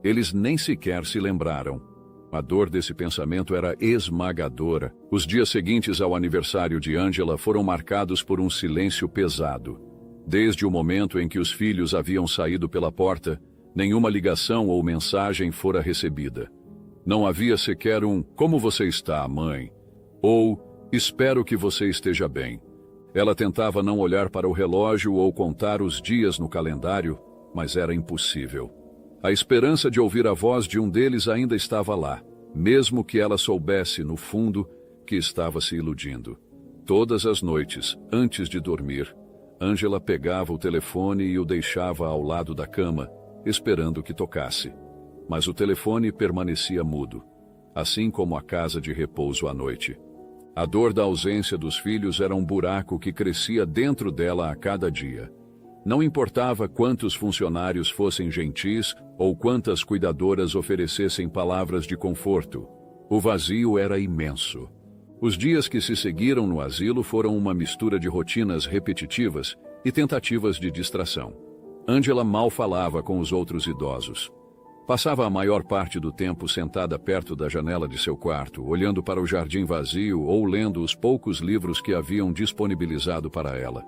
Eles nem sequer se lembraram. A dor desse pensamento era esmagadora. Os dias seguintes ao aniversário de Ângela foram marcados por um silêncio pesado. Desde o momento em que os filhos haviam saído pela porta, nenhuma ligação ou mensagem fora recebida. Não havia sequer um "Como você está, mãe?" ou "Espero que você esteja bem." Ela tentava não olhar para o relógio ou contar os dias no calendário, mas era impossível. A esperança de ouvir a voz de um deles ainda estava lá, mesmo que ela soubesse, no fundo, que estava se iludindo. Todas as noites, antes de dormir, Ângela pegava o telefone e o deixava ao lado da cama, esperando que tocasse. Mas o telefone permanecia mudo, assim como a casa de repouso à noite. A dor da ausência dos filhos era um buraco que crescia dentro dela a cada dia. Não importava quantos funcionários fossem gentis ou quantas cuidadoras oferecessem palavras de conforto. O vazio era imenso. Os dias que se seguiram no asilo foram uma mistura de rotinas repetitivas e tentativas de distração. Ângela mal falava com os outros idosos. Passava a maior parte do tempo sentada perto da janela de seu quarto, olhando para o jardim vazio ou lendo os poucos livros que haviam disponibilizado para ela.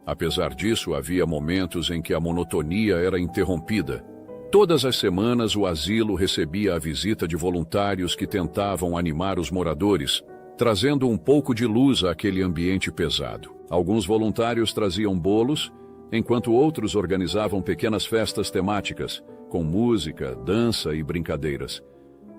Apesar disso, havia momentos em que a monotonia era interrompida. Todas as semanas, o asilo recebia a visita de voluntários que tentavam animar os moradores, trazendo um pouco de luz àquele ambiente pesado. Alguns voluntários traziam bolos, enquanto outros organizavam pequenas festas temáticas, com música, dança e brincadeiras.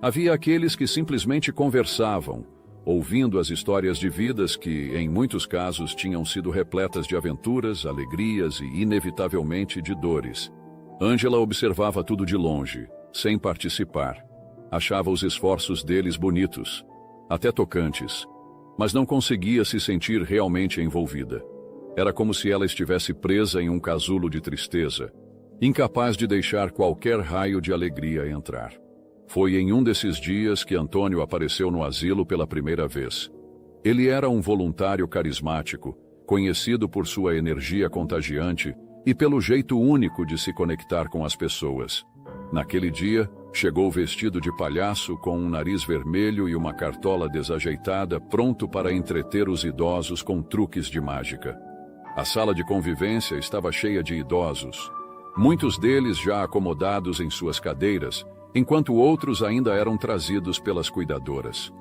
Havia aqueles que simplesmente conversavam, ouvindo as histórias de vidas que, em muitos casos, tinham sido repletas de aventuras, alegrias e, inevitavelmente, de dores. Ângela observava tudo de longe, sem participar. Achava os esforços deles bonitos, até tocantes, mas não conseguia se sentir realmente envolvida. Era como se ela estivesse presa em um casulo de tristeza, incapaz de deixar qualquer raio de alegria entrar. Foi em um desses dias que Antônio apareceu no asilo pela primeira vez. Ele era um voluntário carismático, conhecido por sua energia contagiante e pelo jeito único de se conectar com as pessoas. Naquele dia, chegou vestido de palhaço com um nariz vermelho e uma cartola desajeitada, pronto para entreter os idosos com truques de mágica. A sala de convivência estava cheia de idosos, muitos deles já acomodados em suas cadeiras, enquanto outros ainda eram trazidos pelas cuidadoras.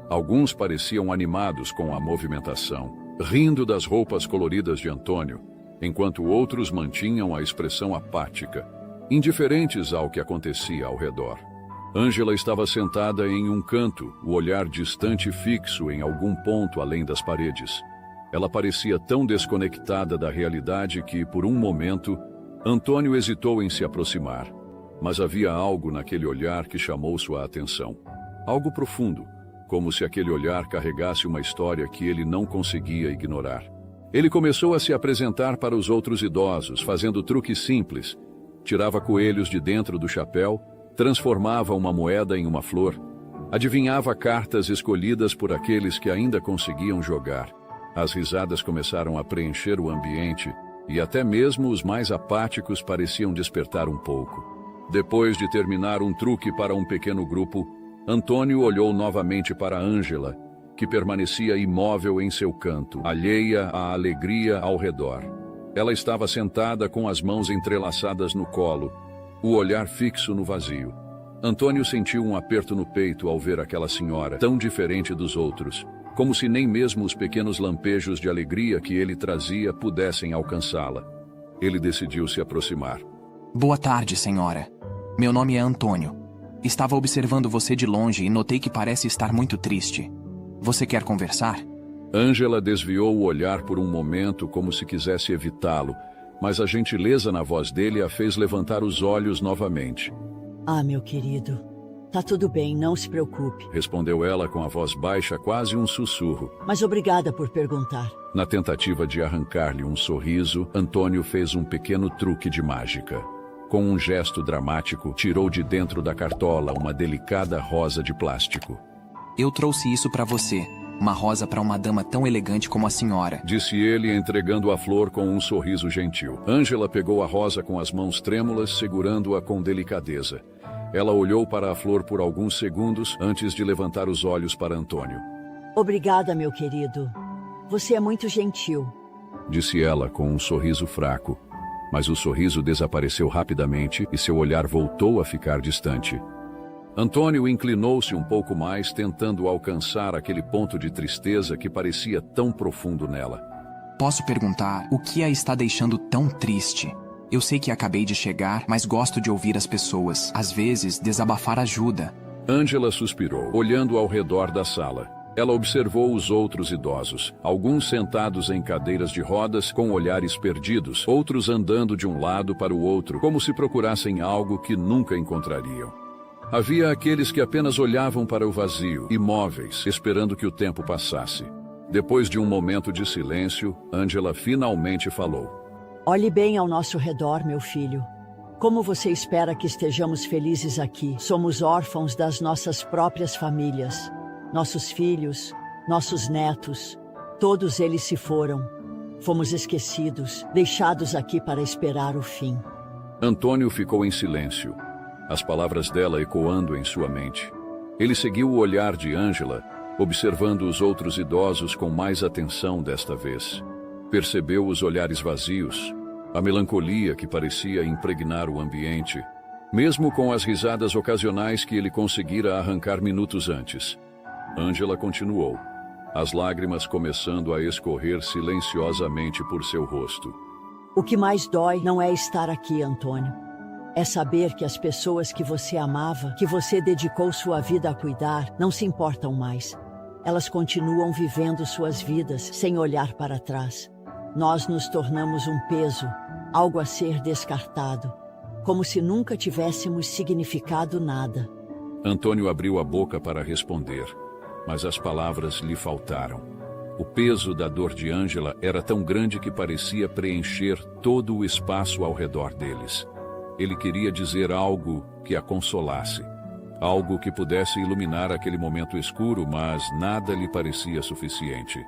Alguns pareciam animados com a movimentação, rindo das roupas coloridas de Antônio, enquanto outros mantinham a expressão apática, indiferentes ao que acontecia ao redor. Ângela estava sentada em um canto, o olhar distante e fixo em algum ponto além das paredes. Ela parecia tão desconectada da realidade que, por um momento, Antônio hesitou em se aproximar. Mas havia algo naquele olhar que chamou sua atenção. Algo profundo, como se aquele olhar carregasse uma história que ele não conseguia ignorar. Ele começou a se apresentar para os outros idosos, fazendo truques simples. Tirava coelhos de dentro do chapéu, transformava uma moeda em uma flor, adivinhava cartas escolhidas por aqueles que ainda conseguiam jogar. As risadas começaram a preencher o ambiente, e até mesmo os mais apáticos pareciam despertar um pouco. Depois de terminar um truque para um pequeno grupo, Antônio olhou novamente para Ângela, que permanecia imóvel em seu canto, alheia à alegria ao redor. Ela estava sentada com as mãos entrelaçadas no colo, o olhar fixo no vazio. Antônio sentiu um aperto no peito ao ver aquela senhora, tão diferente dos outros, como se nem mesmo os pequenos lampejos de alegria que ele trazia pudessem alcançá-la. Ele decidiu se aproximar. Boa tarde, senhora. Meu nome é Antônio. Estava observando você de longe e notei que parece estar muito triste. Você quer conversar? Ângela desviou o olhar por um momento como se quisesse evitá-lo, mas a gentileza na voz dele a fez levantar os olhos novamente. Ah, meu querido. Tá tudo bem, não se preocupe. Respondeu ela com a voz baixa, quase um sussurro. Mas obrigada por perguntar. Na tentativa de arrancar-lhe um sorriso, Antônio fez um pequeno truque de mágica. Com um gesto dramático, tirou de dentro da cartola uma delicada rosa de plástico. Eu trouxe isso para você. Uma rosa para uma dama tão elegante como a senhora. Disse ele, entregando a flor com um sorriso gentil. Ângela pegou a rosa com as mãos trêmulas, segurando-a com delicadeza. Ela olhou para a flor por alguns segundos antes de levantar os olhos para Antônio. Obrigada, meu querido. Você é muito gentil. Disse ela com um sorriso fraco. Mas o sorriso desapareceu rapidamente e seu olhar voltou a ficar distante. Antônio inclinou-se um pouco mais, tentando alcançar aquele ponto de tristeza que parecia tão profundo nela. Posso perguntar o que a está deixando tão triste? Eu sei que acabei de chegar, mas gosto de ouvir as pessoas. Às vezes, desabafar ajuda. Ângela suspirou, olhando ao redor da sala. Ela observou os outros idosos, alguns sentados em cadeiras de rodas com olhares perdidos, outros andando de um lado para o outro, como se procurassem algo que nunca encontrariam. Havia aqueles que apenas olhavam para o vazio, imóveis, esperando que o tempo passasse. Depois de um momento de silêncio, Ângela finalmente falou. Olhe bem ao nosso redor, meu filho. Como você espera que estejamos felizes aqui? Somos órfãos das nossas próprias famílias. Nossos filhos, nossos netos, todos eles se foram. Fomos esquecidos, deixados aqui para esperar o fim. Antônio ficou em silêncio, as palavras dela ecoando em sua mente. Ele seguiu o olhar de Ângela, observando os outros idosos com mais atenção desta vez. Percebeu os olhares vazios, a melancolia que parecia impregnar o ambiente, mesmo com as risadas ocasionais que ele conseguira arrancar minutos antes. Ângela continuou, as lágrimas começando a escorrer silenciosamente por seu rosto. O que mais dói não é estar aqui, Antônio. É saber que as pessoas que você amava, que você dedicou sua vida a cuidar, não se importam mais. Elas continuam vivendo suas vidas sem olhar para trás. Nós nos tornamos um peso, algo a ser descartado, como se nunca tivéssemos significado nada. Antônio abriu a boca para responder, mas as palavras lhe faltaram. O peso da dor de Ângela era tão grande que parecia preencher todo o espaço ao redor deles. Ele queria dizer algo que a consolasse, algo que pudesse iluminar aquele momento escuro, mas nada lhe parecia suficiente.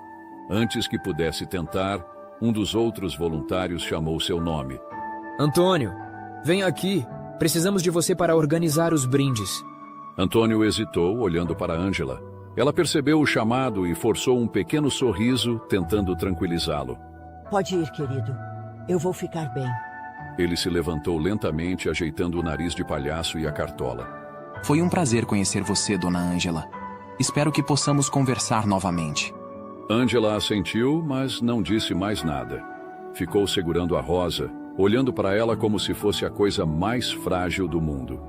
Antes que pudesse tentar, um dos outros voluntários chamou seu nome. Antônio, venha aqui. Precisamos de você para organizar os brindes. Antônio hesitou, olhando para Ângela. Ela percebeu o chamado e forçou um pequeno sorriso, tentando tranquilizá-lo. Pode ir, querido. Eu vou ficar bem. Ele se levantou lentamente, ajeitando o nariz de palhaço e a cartola. Foi um prazer conhecer você, dona Ângela. Espero que possamos conversar novamente. Ângela assentiu, mas não disse mais nada. Ficou segurando a rosa, olhando para ela como se fosse a coisa mais frágil do mundo.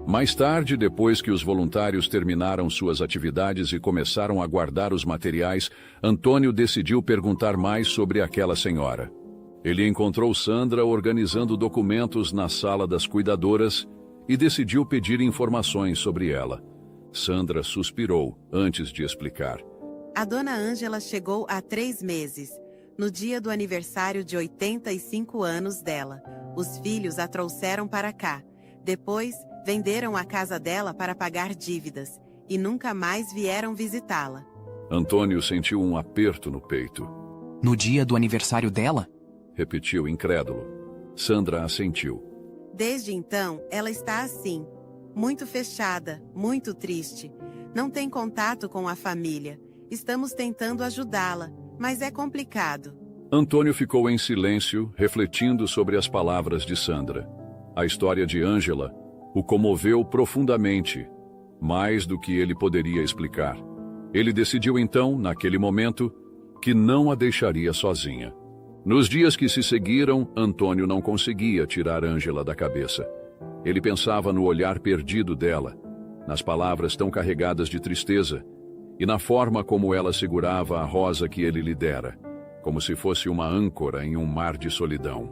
Mais tarde, depois que os voluntários terminaram suas atividades e começaram a guardar os materiais, Antônio decidiu perguntar mais sobre aquela senhora. Ele encontrou Sandra organizando documentos na sala das cuidadoras e decidiu pedir informações sobre ela. Sandra suspirou antes de explicar. A dona Ângela chegou há 3 meses, no dia do aniversário de 85 anos dela. Os filhos a trouxeram para cá. Depois, venderam a casa dela para pagar dívidas e nunca mais vieram visitá-la. Antônio sentiu um aperto no peito. No dia do aniversário dela? Repetiu incrédulo. Sandra assentiu. Desde então, ela está assim, muito fechada, muito triste. Não tem contato com a família. Estamos tentando ajudá-la, mas é complicado. Antônio ficou em silêncio, refletindo sobre as palavras de Sandra. A história de Ângela o comoveu profundamente, mais do que ele poderia explicar. Ele decidiu então, naquele momento, que não a deixaria sozinha. Nos dias que se seguiram, Antônio não conseguia tirar Ângela da cabeça. Ele pensava no olhar perdido dela, nas palavras tão carregadas de tristeza e na forma como ela segurava a rosa que ele lhe dera, como se fosse uma âncora em um mar de solidão.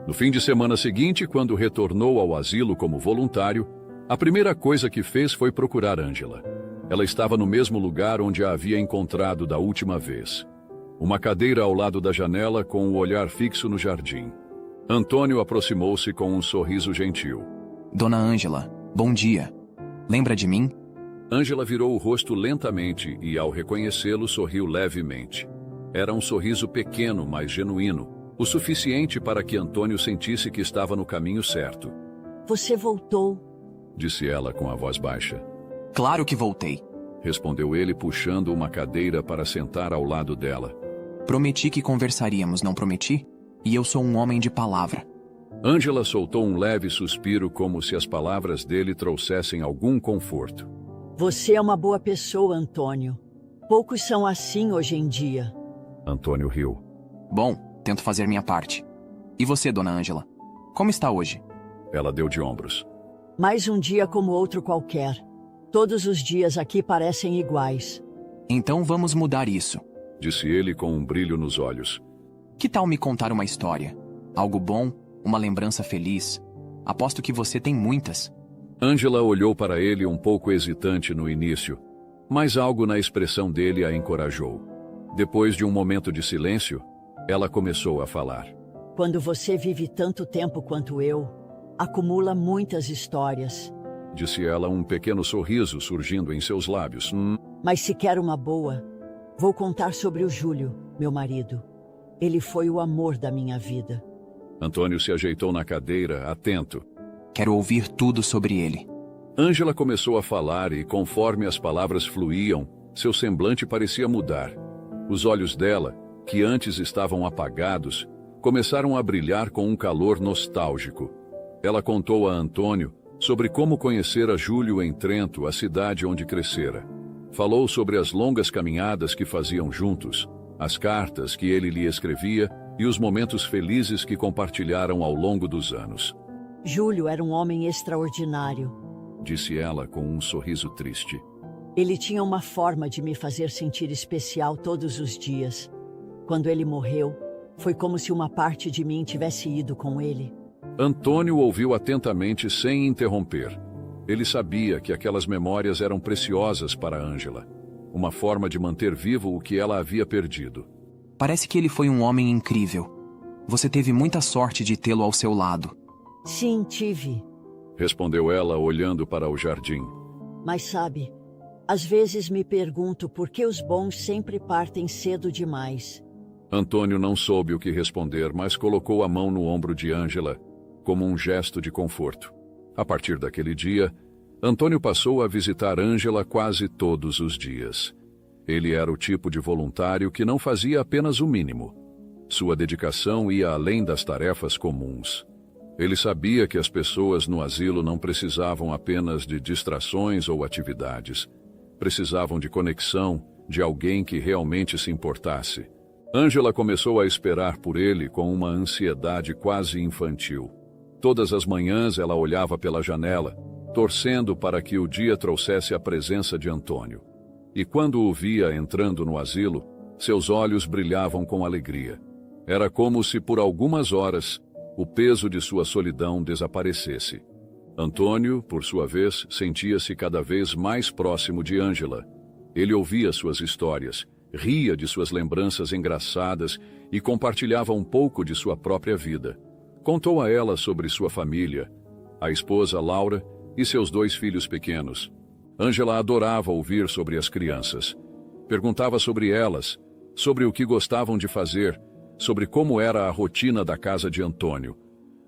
No fim de semana seguinte, quando retornou ao asilo como voluntário, a primeira coisa que fez foi procurar Ângela. Ela estava no mesmo lugar onde a havia encontrado da última vez. Uma cadeira ao lado da janela com o olhar fixo no jardim. Antônio aproximou-se com um sorriso gentil. Dona Ângela, bom dia. Lembra de mim? Ângela virou o rosto lentamente e, ao reconhecê-lo, sorriu levemente. Era um sorriso pequeno, mas genuíno, o suficiente para que Antônio sentisse que estava no caminho certo. Você voltou, disse ela com a voz baixa. Claro que voltei, respondeu ele, puxando uma cadeira para sentar ao lado dela. Prometi que conversaríamos, não prometi? E eu sou um homem de palavra. Ângela soltou um leve suspiro, como se as palavras dele trouxessem algum conforto. Você é uma boa pessoa, Antônio. Poucos são assim hoje em dia. Antônio riu. Bom, tento fazer minha parte. E você, Dona Ângela? Como está hoje? Ela deu de ombros. Mais um dia como outro qualquer. Todos os dias aqui parecem iguais. Então vamos mudar isso, disse ele com um brilho nos olhos. Que tal me contar uma história? Algo bom? Uma lembrança feliz? Aposto que você tem muitas. Ângela olhou para ele um pouco hesitante no início, mas algo na expressão dele a encorajou. Depois de um momento de silêncio, ela começou a falar. Quando você vive tanto tempo quanto eu, acumula muitas histórias. Disse ela, um pequeno sorriso surgindo em seus lábios. Mas se quer uma boa, vou contar sobre o Júlio, meu marido. Ele foi o amor da minha vida. Antônio se ajeitou na cadeira, atento. Quero ouvir tudo sobre ele. Ângela começou a falar e, conforme as palavras fluíam, seu semblante parecia mudar. Os olhos dela, que antes estavam apagados, começaram a brilhar com um calor nostálgico. Ela contou a Antônio sobre como conhecera Júlio em Trento, a cidade onde crescera. Falou sobre as longas caminhadas que faziam juntos, as cartas que ele lhe escrevia e os momentos felizes que compartilharam ao longo dos anos. Júlio era um homem extraordinário, disse ela com um sorriso triste. Ele tinha uma forma de me fazer sentir especial todos os dias. Quando ele morreu, foi como se uma parte de mim tivesse ido com ele. Antônio ouviu atentamente sem interromper. Ele sabia que aquelas memórias eram preciosas para Ângela, uma forma de manter vivo o que ela havia perdido. Parece que ele foi um homem incrível. Você teve muita sorte de tê-lo ao seu lado. Sim, tive, respondeu ela, olhando para o jardim. Mas sabe, às vezes me pergunto por que os bons sempre partem cedo demais. Antônio não soube o que responder, mas colocou a mão no ombro de Ângela, como um gesto de conforto. A partir daquele dia, Antônio passou a visitar Ângela quase todos os dias. Ele era o tipo de voluntário que não fazia apenas o mínimo. Sua dedicação ia além das tarefas comuns. Ele sabia que as pessoas no asilo não precisavam apenas de distrações ou atividades. Precisavam de conexão, de alguém que realmente se importasse. Ângela começou a esperar por ele com uma ansiedade quase infantil. Todas as manhãs ela olhava pela janela, torcendo para que o dia trouxesse a presença de Antônio. E quando o via entrando no asilo, seus olhos brilhavam com alegria. Era como se por algumas horas o peso de sua solidão desaparecesse. Antônio, por sua vez, sentia-se cada vez mais próximo de Ângela. Ele ouvia suas histórias, ria de suas lembranças engraçadas e compartilhava um pouco de sua própria vida. Contou a ela sobre sua família, a esposa Laura e seus 2 filhos pequenos. Ângela adorava ouvir sobre as crianças. Perguntava sobre elas, sobre o que gostavam de fazer, sobre como era a rotina da casa de Antônio.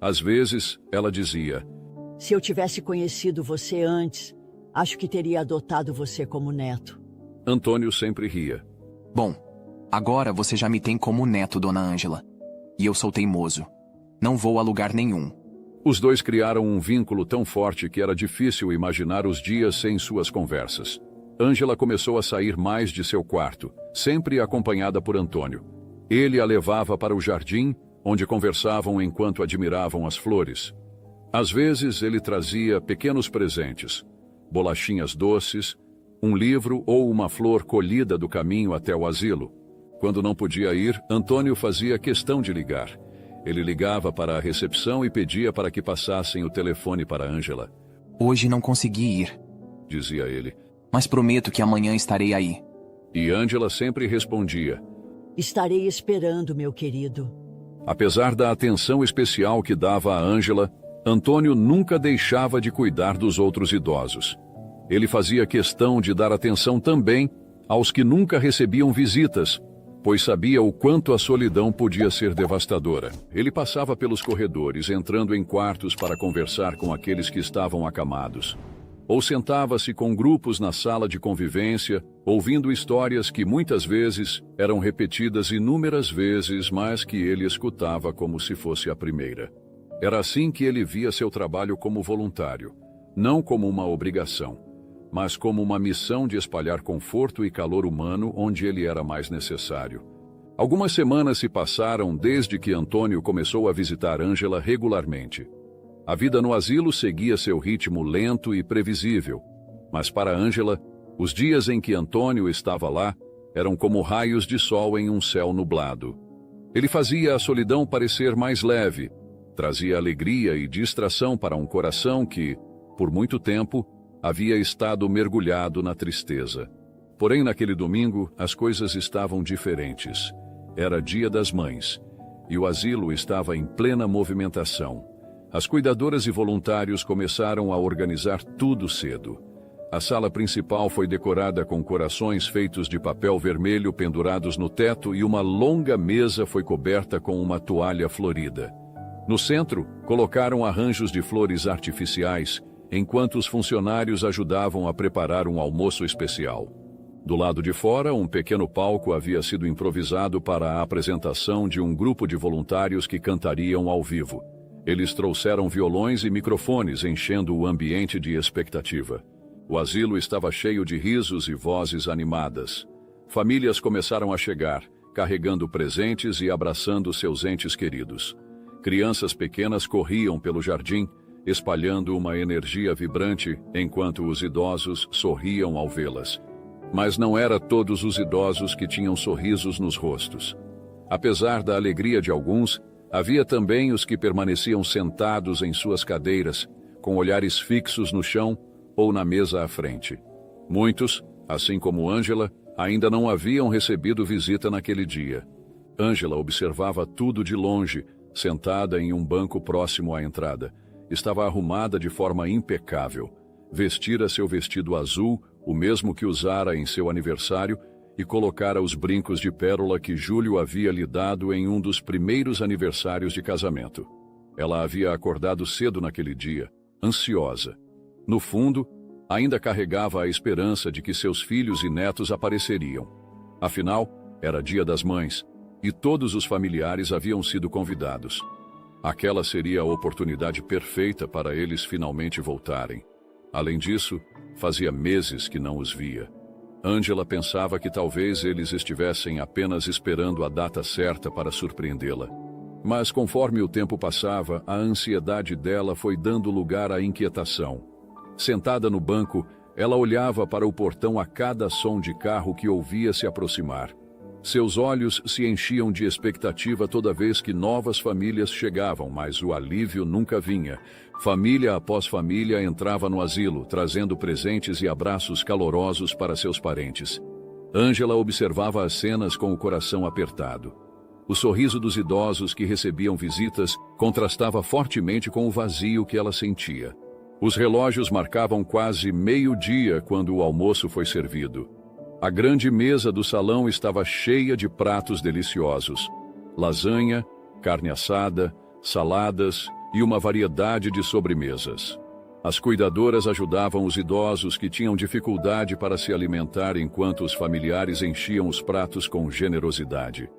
Às vezes, ela dizia: se eu tivesse conhecido você antes, acho que teria adotado você como neto. Antônio sempre ria. Bom, agora você já me tem como neto, Dona Ângela. E eu sou teimoso. Não vou a lugar nenhum. Os dois criaram um vínculo tão forte que era difícil imaginar os dias sem suas conversas. Ângela começou a sair mais de seu quarto, sempre acompanhada por Antônio. ele a levava para o jardim, onde conversavam enquanto admiravam as flores. Às vezes ele trazia pequenos presentes, bolachinhas doces, um livro ou uma flor colhida do caminho até o asilo. Quando não podia ir, Antônio fazia questão de ligar. Ele ligava para a recepção e pedia para que passassem o telefone para Ângela. Hoje não consegui ir, dizia ele. Mas prometo que amanhã estarei aí. E Ângela sempre respondia: Estarei esperando, meu querido. Apesar da atenção especial que dava a Ângela, Antônio nunca deixava de cuidar dos outros idosos. Ele fazia questão de dar atenção também aos que nunca recebiam visitas, pois sabia o quanto a solidão podia ser devastadora. Ele passava pelos corredores, entrando em quartos para conversar com aqueles que estavam acamados. Ou sentava-se com grupos na sala de convivência, ouvindo histórias que muitas vezes eram repetidas inúmeras vezes, mas que ele escutava como se fosse a primeira. Era assim que ele via seu trabalho como voluntário, não como uma obrigação, mas como uma missão de espalhar conforto e calor humano onde ele era mais necessário. Algumas semanas se passaram desde que Antônio começou a visitar Ângela regularmente. A vida no asilo seguia seu ritmo lento e previsível, mas para Ângela, os dias em que Antônio estava lá eram como raios de sol em um céu nublado. Ele fazia a solidão parecer mais leve, trazia alegria e distração para um coração que, por muito tempo, havia estado mergulhado na tristeza. Porém, naquele domingo, as coisas estavam diferentes. Era Dia das Mães, e o asilo estava em plena movimentação. As cuidadoras e voluntários começaram a organizar tudo cedo. A sala principal foi decorada com corações feitos de papel vermelho pendurados no teto e uma longa mesa foi coberta com uma toalha florida. No centro, colocaram arranjos de flores artificiais, enquanto os funcionários ajudavam a preparar um almoço especial. Do lado de fora, um pequeno palco havia sido improvisado para a apresentação de um grupo de voluntários que cantariam ao vivo. Eles trouxeram violões e microfones, enchendo o ambiente de expectativa. O asilo estava cheio de risos e vozes animadas. Famílias começaram a chegar, carregando presentes e abraçando seus entes queridos. Crianças pequenas corriam pelo jardim, espalhando uma energia vibrante, enquanto os idosos sorriam ao vê-las. Mas não era todos os idosos que tinham sorrisos nos rostos. Apesar da alegria de alguns, havia também os que permaneciam sentados em suas cadeiras, com olhares fixos no chão ou na mesa à frente. Muitos, assim como Ângela, ainda não haviam recebido visita naquele dia. Ângela observava tudo de longe, sentada em um banco próximo à entrada. Estava arrumada de forma impecável. Vestira seu vestido azul, o mesmo que usara em seu aniversário, e colocara os brincos de pérola que Júlio havia lhe dado em um dos primeiros aniversários de casamento. Ela havia acordado cedo naquele dia, ansiosa. No fundo, ainda carregava a esperança de que seus filhos e netos apareceriam. Afinal, era Dia das Mães, e todos os familiares haviam sido convidados. Aquela seria a oportunidade perfeita para eles finalmente voltarem. Além disso, fazia meses que não os via. Ângela pensava que talvez eles estivessem apenas esperando a data certa para surpreendê-la. Mas conforme o tempo passava, a ansiedade dela foi dando lugar à inquietação. Sentada no banco, ela olhava para o portão a cada som de carro que ouvia se aproximar. Seus olhos se enchiam de expectativa toda vez que novas famílias chegavam, mas o alívio nunca vinha. Família após família entrava no asilo, trazendo presentes e abraços calorosos para seus parentes. Ângela observava as cenas com o coração apertado. O sorriso dos idosos que recebiam visitas contrastava fortemente com o vazio que ela sentia. Os relógios marcavam quase meio-dia quando o almoço foi servido. A grande mesa do salão estava cheia de pratos deliciosos: lasanha, carne assada, saladas e uma variedade de sobremesas. As cuidadoras ajudavam os idosos que tinham dificuldade para se alimentar enquanto os familiares enchiam os pratos com generosidade.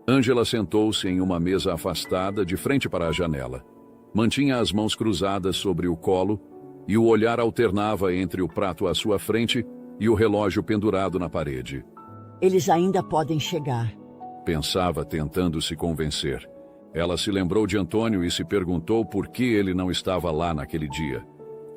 Ângela sentou-se em uma mesa afastada, de frente para a janela. Mantinha as mãos cruzadas sobre o colo e o olhar alternava entre o prato à sua frente e o relógio pendurado na parede. Eles ainda podem chegar, pensava tentando se convencer. Ela se lembrou de Antônio e se perguntou por que ele não estava lá naquele dia.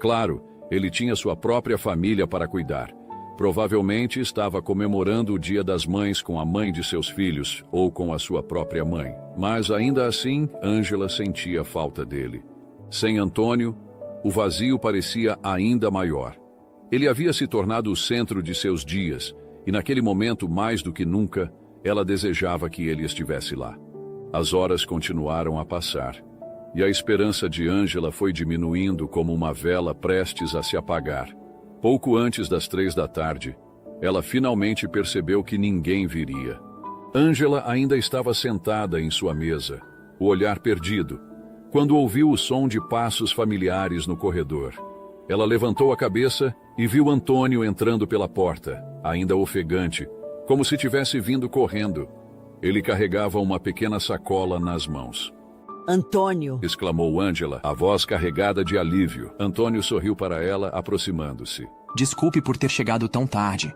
Claro, ele tinha sua própria família para cuidar. Provavelmente estava comemorando o Dia das Mães com a mãe de seus filhos ou com a sua própria mãe. Mas ainda assim, Ângela sentia falta dele. Sem Antônio, o vazio parecia ainda maior. Ele havia se tornado o centro de seus dias, e naquele momento, mais do que nunca, ela desejava que ele estivesse lá. As horas continuaram a passar, e a esperança de Ângela foi diminuindo como uma vela prestes a se apagar. Pouco antes das 3 da tarde, ela finalmente percebeu que ninguém viria. Ângela ainda estava sentada em sua mesa, o olhar perdido, quando ouviu o som de passos familiares no corredor. Ela levantou a cabeça e viu Antônio entrando pela porta, ainda ofegante, como se tivesse vindo correndo. Ele carregava uma pequena sacola nas mãos. Antônio! Exclamou Ângela, a voz carregada de alívio. Antônio sorriu para ela, aproximando-se. Desculpe por ter chegado tão tarde.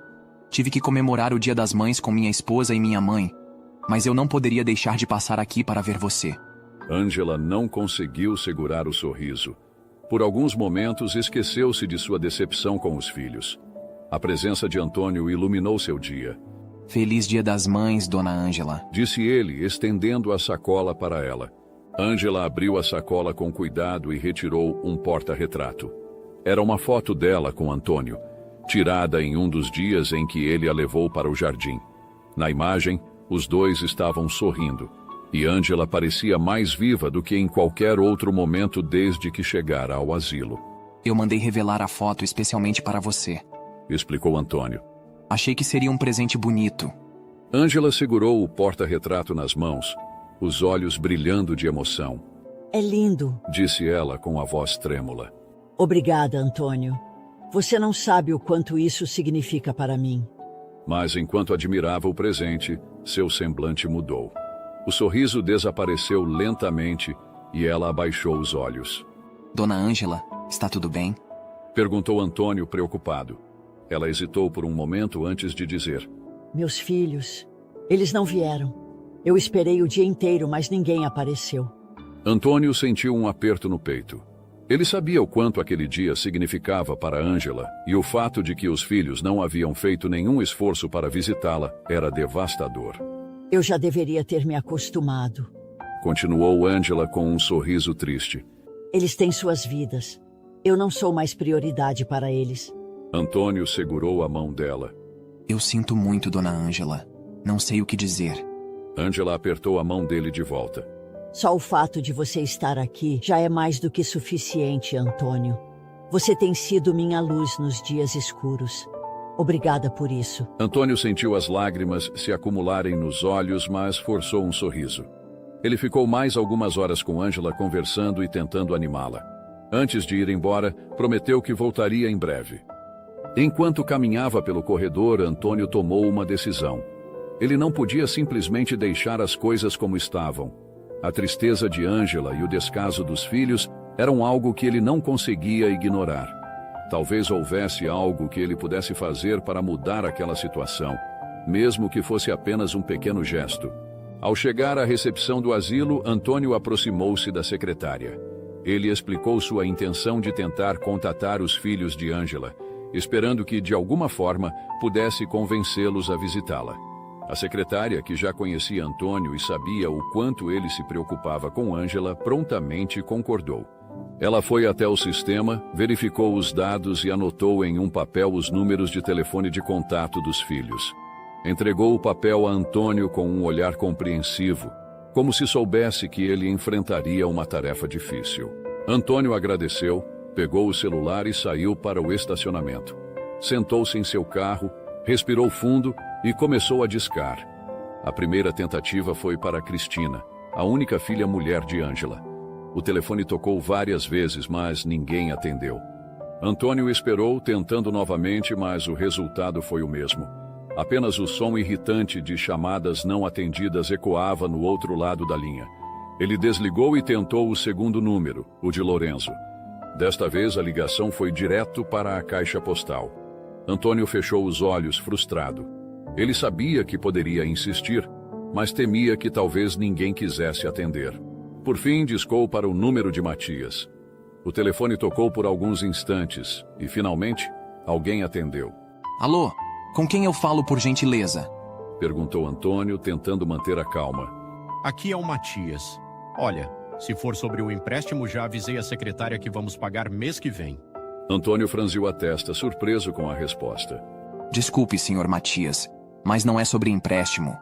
Tive que comemorar o Dia das Mães com minha esposa e minha mãe, mas eu não poderia deixar de passar aqui para ver você. Ângela não conseguiu segurar o sorriso. Por alguns momentos esqueceu-se de sua decepção com os filhos. A presença de Antônio iluminou seu dia. Feliz Dia das Mães, Dona Ângela, disse ele, estendendo a sacola para ela. Ângela abriu a sacola com cuidado e retirou um porta-retrato. Era uma foto dela com Antônio, tirada em um dos dias em que ele a levou para o jardim. Na imagem, os dois estavam sorrindo, e Ângela parecia mais viva do que em qualquer outro momento desde que chegara ao asilo. Eu mandei revelar a foto especialmente para você, explicou Antônio. Achei que seria um presente bonito. Ângela segurou o porta-retrato nas mãos, os olhos brilhando de emoção. É lindo, disse ela com a voz trêmula. Obrigada, Antônio. Você não sabe o quanto isso significa para mim. Mas enquanto admirava o presente, seu semblante mudou. O sorriso desapareceu lentamente e ela abaixou os olhos. Dona Ângela, está tudo bem? Perguntou Antônio preocupado. Ela hesitou por um momento antes de dizer. Meus filhos, eles não vieram. Eu esperei o dia inteiro, mas ninguém apareceu. Antônio sentiu um aperto no peito. Ele sabia o quanto aquele dia significava para Ângela, e o fato de que os filhos não haviam feito nenhum esforço para visitá-la era devastador. Eu já deveria ter me acostumado. Continuou Ângela com um sorriso triste. Eles têm suas vidas. Eu não sou mais prioridade para eles. Antônio segurou a mão dela. Eu sinto muito, Dona Ângela. Não sei o que dizer. Ângela apertou a mão dele de volta. Só o fato de você estar aqui já é mais do que suficiente, Antônio. Você tem sido minha luz nos dias escuros. Obrigada por isso. Antônio sentiu as lágrimas se acumularem nos olhos, mas forçou um sorriso. Ele ficou mais algumas horas com Ângela conversando e tentando animá-la. Antes de ir embora, prometeu que voltaria em breve. Enquanto caminhava pelo corredor, Antônio tomou uma decisão. Ele não podia simplesmente deixar as coisas como estavam. A tristeza de Ângela e o descaso dos filhos eram algo que ele não conseguia ignorar. Talvez houvesse algo que ele pudesse fazer para mudar aquela situação, mesmo que fosse apenas um pequeno gesto. Ao chegar à recepção do asilo, Antônio aproximou-se da secretária. Ele explicou sua intenção de tentar contatar os filhos de Ângela, esperando que, de alguma forma, pudesse convencê-los a visitá-la. A secretária, que já conhecia Antônio e sabia o quanto ele se preocupava com Ângela, prontamente concordou. Ela foi até o sistema, verificou os dados e anotou em um papel os números de telefone de contato dos filhos. Entregou o papel a Antônio com um olhar compreensivo, como se soubesse que ele enfrentaria uma tarefa difícil. Antônio agradeceu, pegou o celular e saiu para o estacionamento. Sentou-se em seu carro, respirou fundo e começou a discar. A primeira tentativa foi para Cristina, a única filha mulher de Ângela. O telefone tocou várias vezes, mas ninguém atendeu. Antônio esperou, tentando novamente, mas o resultado foi o mesmo. Apenas o som irritante de chamadas não atendidas ecoava no outro lado da linha. Ele desligou e tentou o segundo número, o de Lorenzo. Desta vez, a ligação foi direto para a caixa postal. Antônio fechou os olhos, frustrado. Ele sabia que poderia insistir, mas temia que talvez ninguém quisesse atender. Por fim, discou para o número de Matias. O telefone tocou por alguns instantes e, finalmente, alguém atendeu. Alô? Com quem eu falo, por gentileza? Perguntou Antônio, tentando manter a calma. Aqui é o Matias. Olha, se for sobre o empréstimo, já avisei a secretária que vamos pagar mês que vem. Antônio franziu a testa, surpreso com a resposta. Desculpe, senhor Matias, mas não é sobre empréstimo.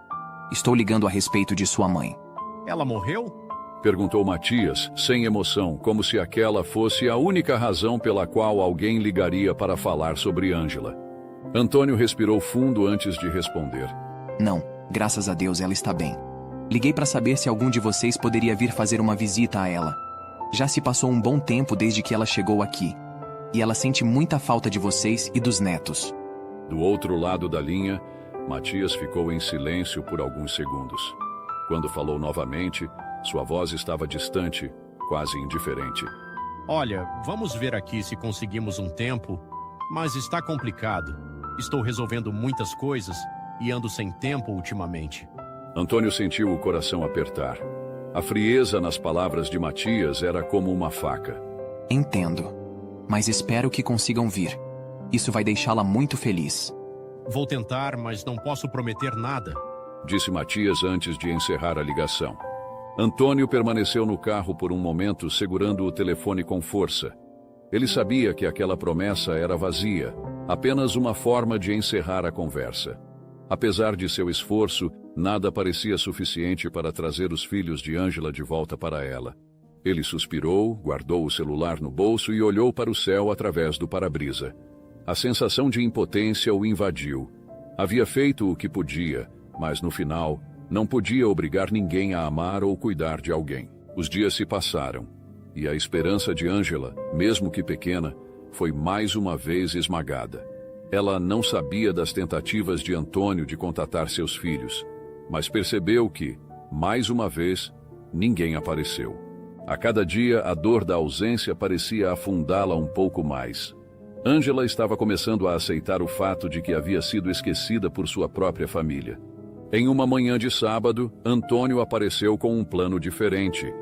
Estou ligando a respeito de sua mãe. Ela morreu? Perguntou Matias, sem emoção, como se aquela fosse a única razão pela qual alguém ligaria para falar sobre Ângela. Antônio respirou fundo antes de responder. Não, graças a Deus ela está bem. Liguei para saber se algum de vocês poderia vir fazer uma visita a ela. Já se passou um bom tempo desde que ela chegou aqui. E ela sente muita falta de vocês e dos netos. Do outro lado da linha, Matias ficou em silêncio por alguns segundos. Quando falou novamente, sua voz estava distante, quase indiferente. Olha, vamos ver aqui se conseguimos um tempo, mas está complicado. Estou resolvendo muitas coisas e ando sem tempo ultimamente. Antônio sentiu o coração apertar. A frieza nas palavras de Matias era como uma faca. Entendo, mas espero que consigam vir. Isso vai deixá-la muito feliz. Vou tentar, mas não posso prometer nada, disse Matias antes de encerrar a ligação. Antônio permaneceu no carro por um momento, segurando o telefone com força. Ele sabia que aquela promessa era vazia, apenas uma forma de encerrar a conversa. Apesar de seu esforço, nada parecia suficiente para trazer os filhos de Ângela de volta para ela. Ele suspirou, guardou o celular no bolso e olhou para o céu através do para-brisa. A sensação de impotência o invadiu. Havia feito o que podia, mas no final, não podia obrigar ninguém a amar ou cuidar de alguém. Os dias se passaram, e a esperança de Ângela, mesmo que pequena, foi mais uma vez esmagada. Ela não sabia das tentativas de Antônio de contatar seus filhos, mas percebeu que, mais uma vez, ninguém apareceu. A cada dia, a dor da ausência parecia afundá-la um pouco mais. Ângela estava começando a aceitar o fato de que havia sido esquecida por sua própria família. Em uma manhã de sábado, Antônio apareceu com um plano diferente.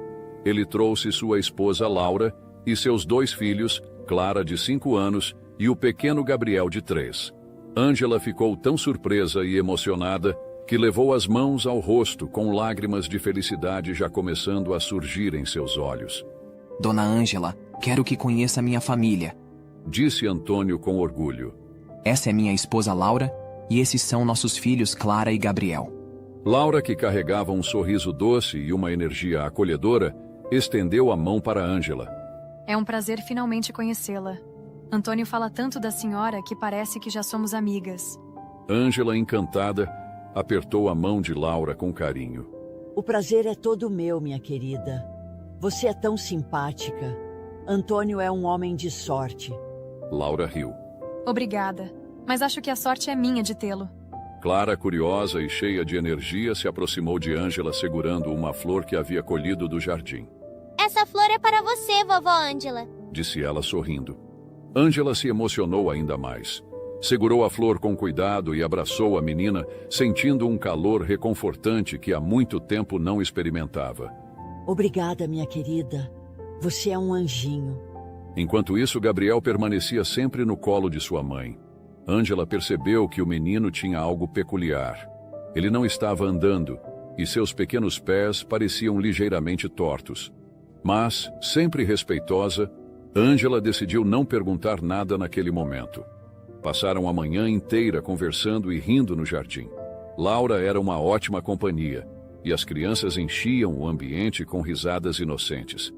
Ele trouxe sua esposa Laura e seus 2 filhos, Clara, de 5 anos, e o pequeno Gabriel, de 3. Ângela ficou tão surpresa e emocionada que levou as mãos ao rosto com lágrimas de felicidade já começando a surgir em seus olhos. Dona Ângela, quero que conheça minha família, disse Antônio com orgulho. Essa é minha esposa Laura e esses são nossos filhos Clara e Gabriel. Laura, que carregava um sorriso doce e uma energia acolhedora, estendeu a mão para Ângela. É um prazer finalmente conhecê-la. Antônio fala tanto da senhora que parece que já somos amigas. Ângela, encantada, apertou a mão de Laura com carinho. O prazer é todo meu, minha querida. Você é tão simpática. Antônio é um homem de sorte. Laura riu. Obrigada, mas acho que a sorte é minha de tê-lo. Clara, curiosa e cheia de energia, se aproximou de Ângela segurando uma flor que havia colhido do jardim. Essa flor é para você, vovó Ângela, disse ela sorrindo. Ângela se emocionou ainda mais. Segurou a flor com cuidado e abraçou a menina, sentindo um calor reconfortante que há muito tempo não experimentava. Obrigada, minha querida. Você é um anjinho. Enquanto isso, Gabriel permanecia sempre no colo de sua mãe. Ângela percebeu que o menino tinha algo peculiar. Ele não estava andando, e seus pequenos pés pareciam ligeiramente tortos. Mas, sempre respeitosa, Ângela decidiu não perguntar nada naquele momento. Passaram a manhã inteira conversando e rindo no jardim. Laura era uma ótima companhia, e as crianças enchiam o ambiente com risadas inocentes.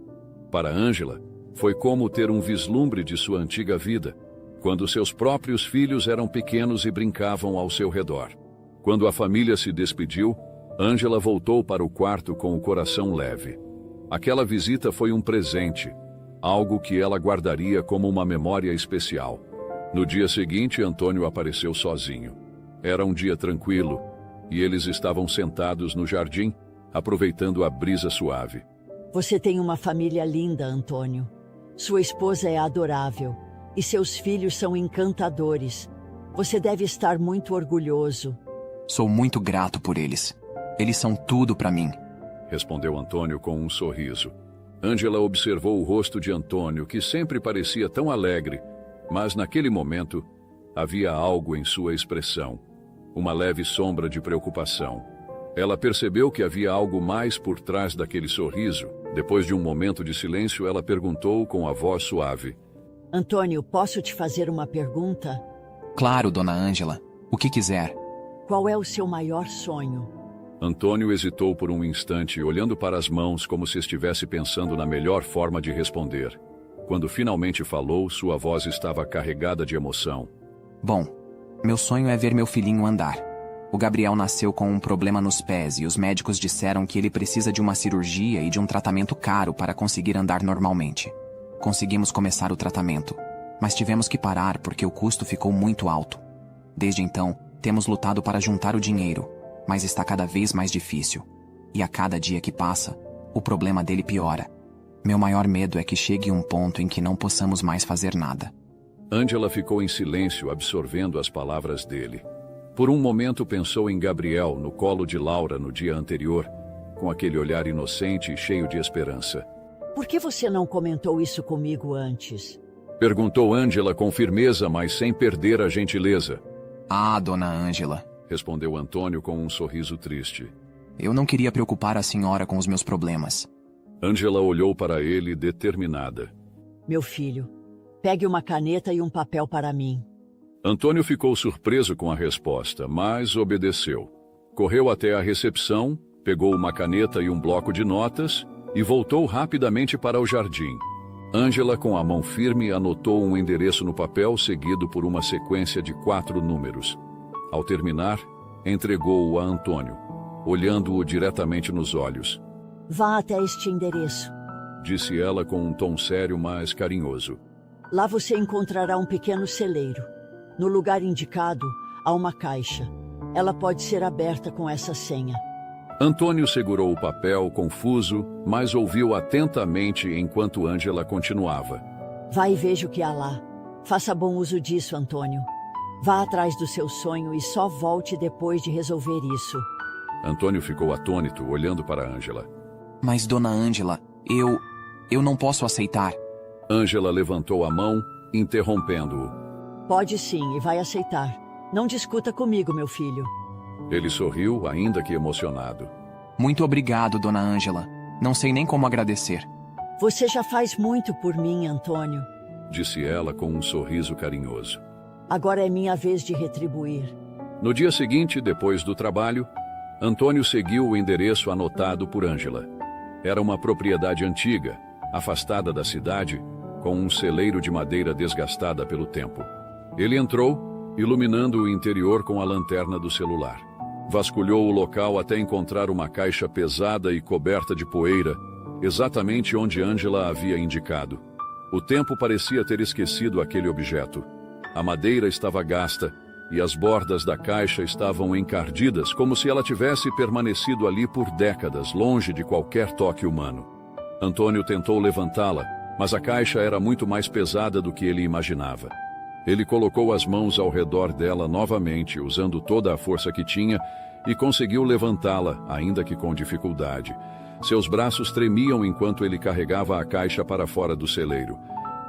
Para Ângela, foi como ter um vislumbre de sua antiga vida, quando seus próprios filhos eram pequenos e brincavam ao seu redor. Quando a família se despediu, Ângela voltou para o quarto com o coração leve. Aquela visita foi um presente, algo que ela guardaria como uma memória especial. No dia seguinte, Antônio apareceu sozinho. Era um dia tranquilo, e eles estavam sentados no jardim, aproveitando a brisa suave. Você tem uma família linda, Antônio. Sua esposa é adorável, e seus filhos são encantadores. Você deve estar muito orgulhoso. Sou muito grato por eles. Eles são tudo para mim, respondeu Antônio com um sorriso. Ângela observou o rosto de Antônio, que sempre parecia tão alegre, mas naquele momento havia algo em sua expressão, uma leve sombra de preocupação. Ela percebeu que havia algo mais por trás daquele sorriso. Depois de um momento de silêncio, ela perguntou com a voz suave: Antônio, posso te fazer uma pergunta? Claro, dona Ângela. O que quiser. Qual é o seu maior sonho? Antônio hesitou por um instante, olhando para as mãos como se estivesse pensando na melhor forma de responder. Quando finalmente falou, sua voz estava carregada de emoção. Bom, meu sonho é ver meu filhinho andar. O Gabriel nasceu com um problema nos pés e os médicos disseram que ele precisa de uma cirurgia e de um tratamento caro para conseguir andar normalmente. Conseguimos começar o tratamento, mas tivemos que parar porque o custo ficou muito alto. Desde então, temos lutado para juntar o dinheiro, mas está cada vez mais difícil. E a cada dia que passa, o problema dele piora. Meu maior medo é que chegue um ponto em que não possamos mais fazer nada. Ângela ficou em silêncio, absorvendo as palavras dele. Por um momento pensou em Gabriel no colo de Laura no dia anterior, com aquele olhar inocente e cheio de esperança. Por que você não comentou isso comigo antes? Perguntou Ângela com firmeza, mas sem perder a gentileza. Ah, dona Ângela, respondeu Antônio com um sorriso triste. Eu não queria preocupar a senhora com os meus problemas. Ângela olhou para ele determinada. Meu filho, pegue uma caneta e um papel para mim. Antônio ficou surpreso com a resposta, mas obedeceu. Correu até a recepção, pegou uma caneta e um bloco de notas e voltou rapidamente para o jardim. Ângela, com a mão firme, anotou um endereço no papel seguido por uma sequência de 4 números. Ao terminar, entregou-o a Antônio, olhando-o diretamente nos olhos. Vá até este endereço, disse ela com um tom sério, mas carinhoso. Lá você encontrará um pequeno celeiro. No lugar indicado, há uma caixa. Ela pode ser aberta com essa senha. Antônio segurou o papel, confuso, mas ouviu atentamente enquanto Ângela continuava. Vá e veja o que há lá. Faça bom uso disso, Antônio. Vá atrás do seu sonho e só volte depois de resolver isso. Antônio ficou atônito, olhando para Ângela. Mas, dona Ângela, eu não posso aceitar. Ângela levantou a mão, interrompendo-o. Pode sim, e vai aceitar. Não discuta comigo, meu filho. Ele sorriu, ainda que emocionado. Muito obrigado, dona Ângela. Não sei nem como agradecer. Você já faz muito por mim, Antônio, disse ela com um sorriso carinhoso. Agora é minha vez de retribuir. No dia seguinte, depois do trabalho, Antônio seguiu o endereço anotado por Ângela. Era uma propriedade antiga, afastada da cidade, com um celeiro de madeira desgastada pelo tempo. Ele entrou, iluminando o interior com a lanterna do celular. Vasculhou o local até encontrar uma caixa pesada e coberta de poeira, exatamente onde Ângela havia indicado. O tempo parecia ter esquecido aquele objeto. A madeira estava gasta e as bordas da caixa estavam encardidas, como se ela tivesse permanecido ali por décadas, longe de qualquer toque humano. Antônio tentou levantá-la, mas a caixa era muito mais pesada do que ele imaginava. Ele colocou as mãos ao redor dela novamente, usando toda a força que tinha, e conseguiu levantá-la, ainda que com dificuldade. Seus braços tremiam enquanto ele carregava a caixa para fora do celeiro.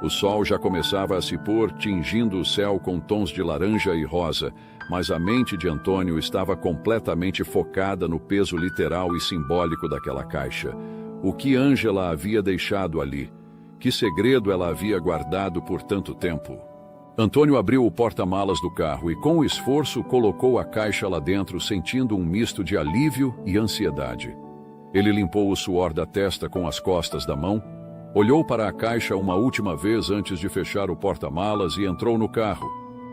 O sol já começava a se pôr, tingindo o céu com tons de laranja e rosa, mas a mente de Antônio estava completamente focada no peso literal e simbólico daquela caixa. O que Ângela havia deixado ali? Que segredo ela havia guardado por tanto tempo? Antônio abriu o porta-malas do carro e, com esforço, colocou a caixa lá dentro, sentindo um misto de alívio e ansiedade. Ele limpou o suor da testa com as costas da mão, olhou para a caixa uma última vez antes de fechar o porta-malas e entrou no carro.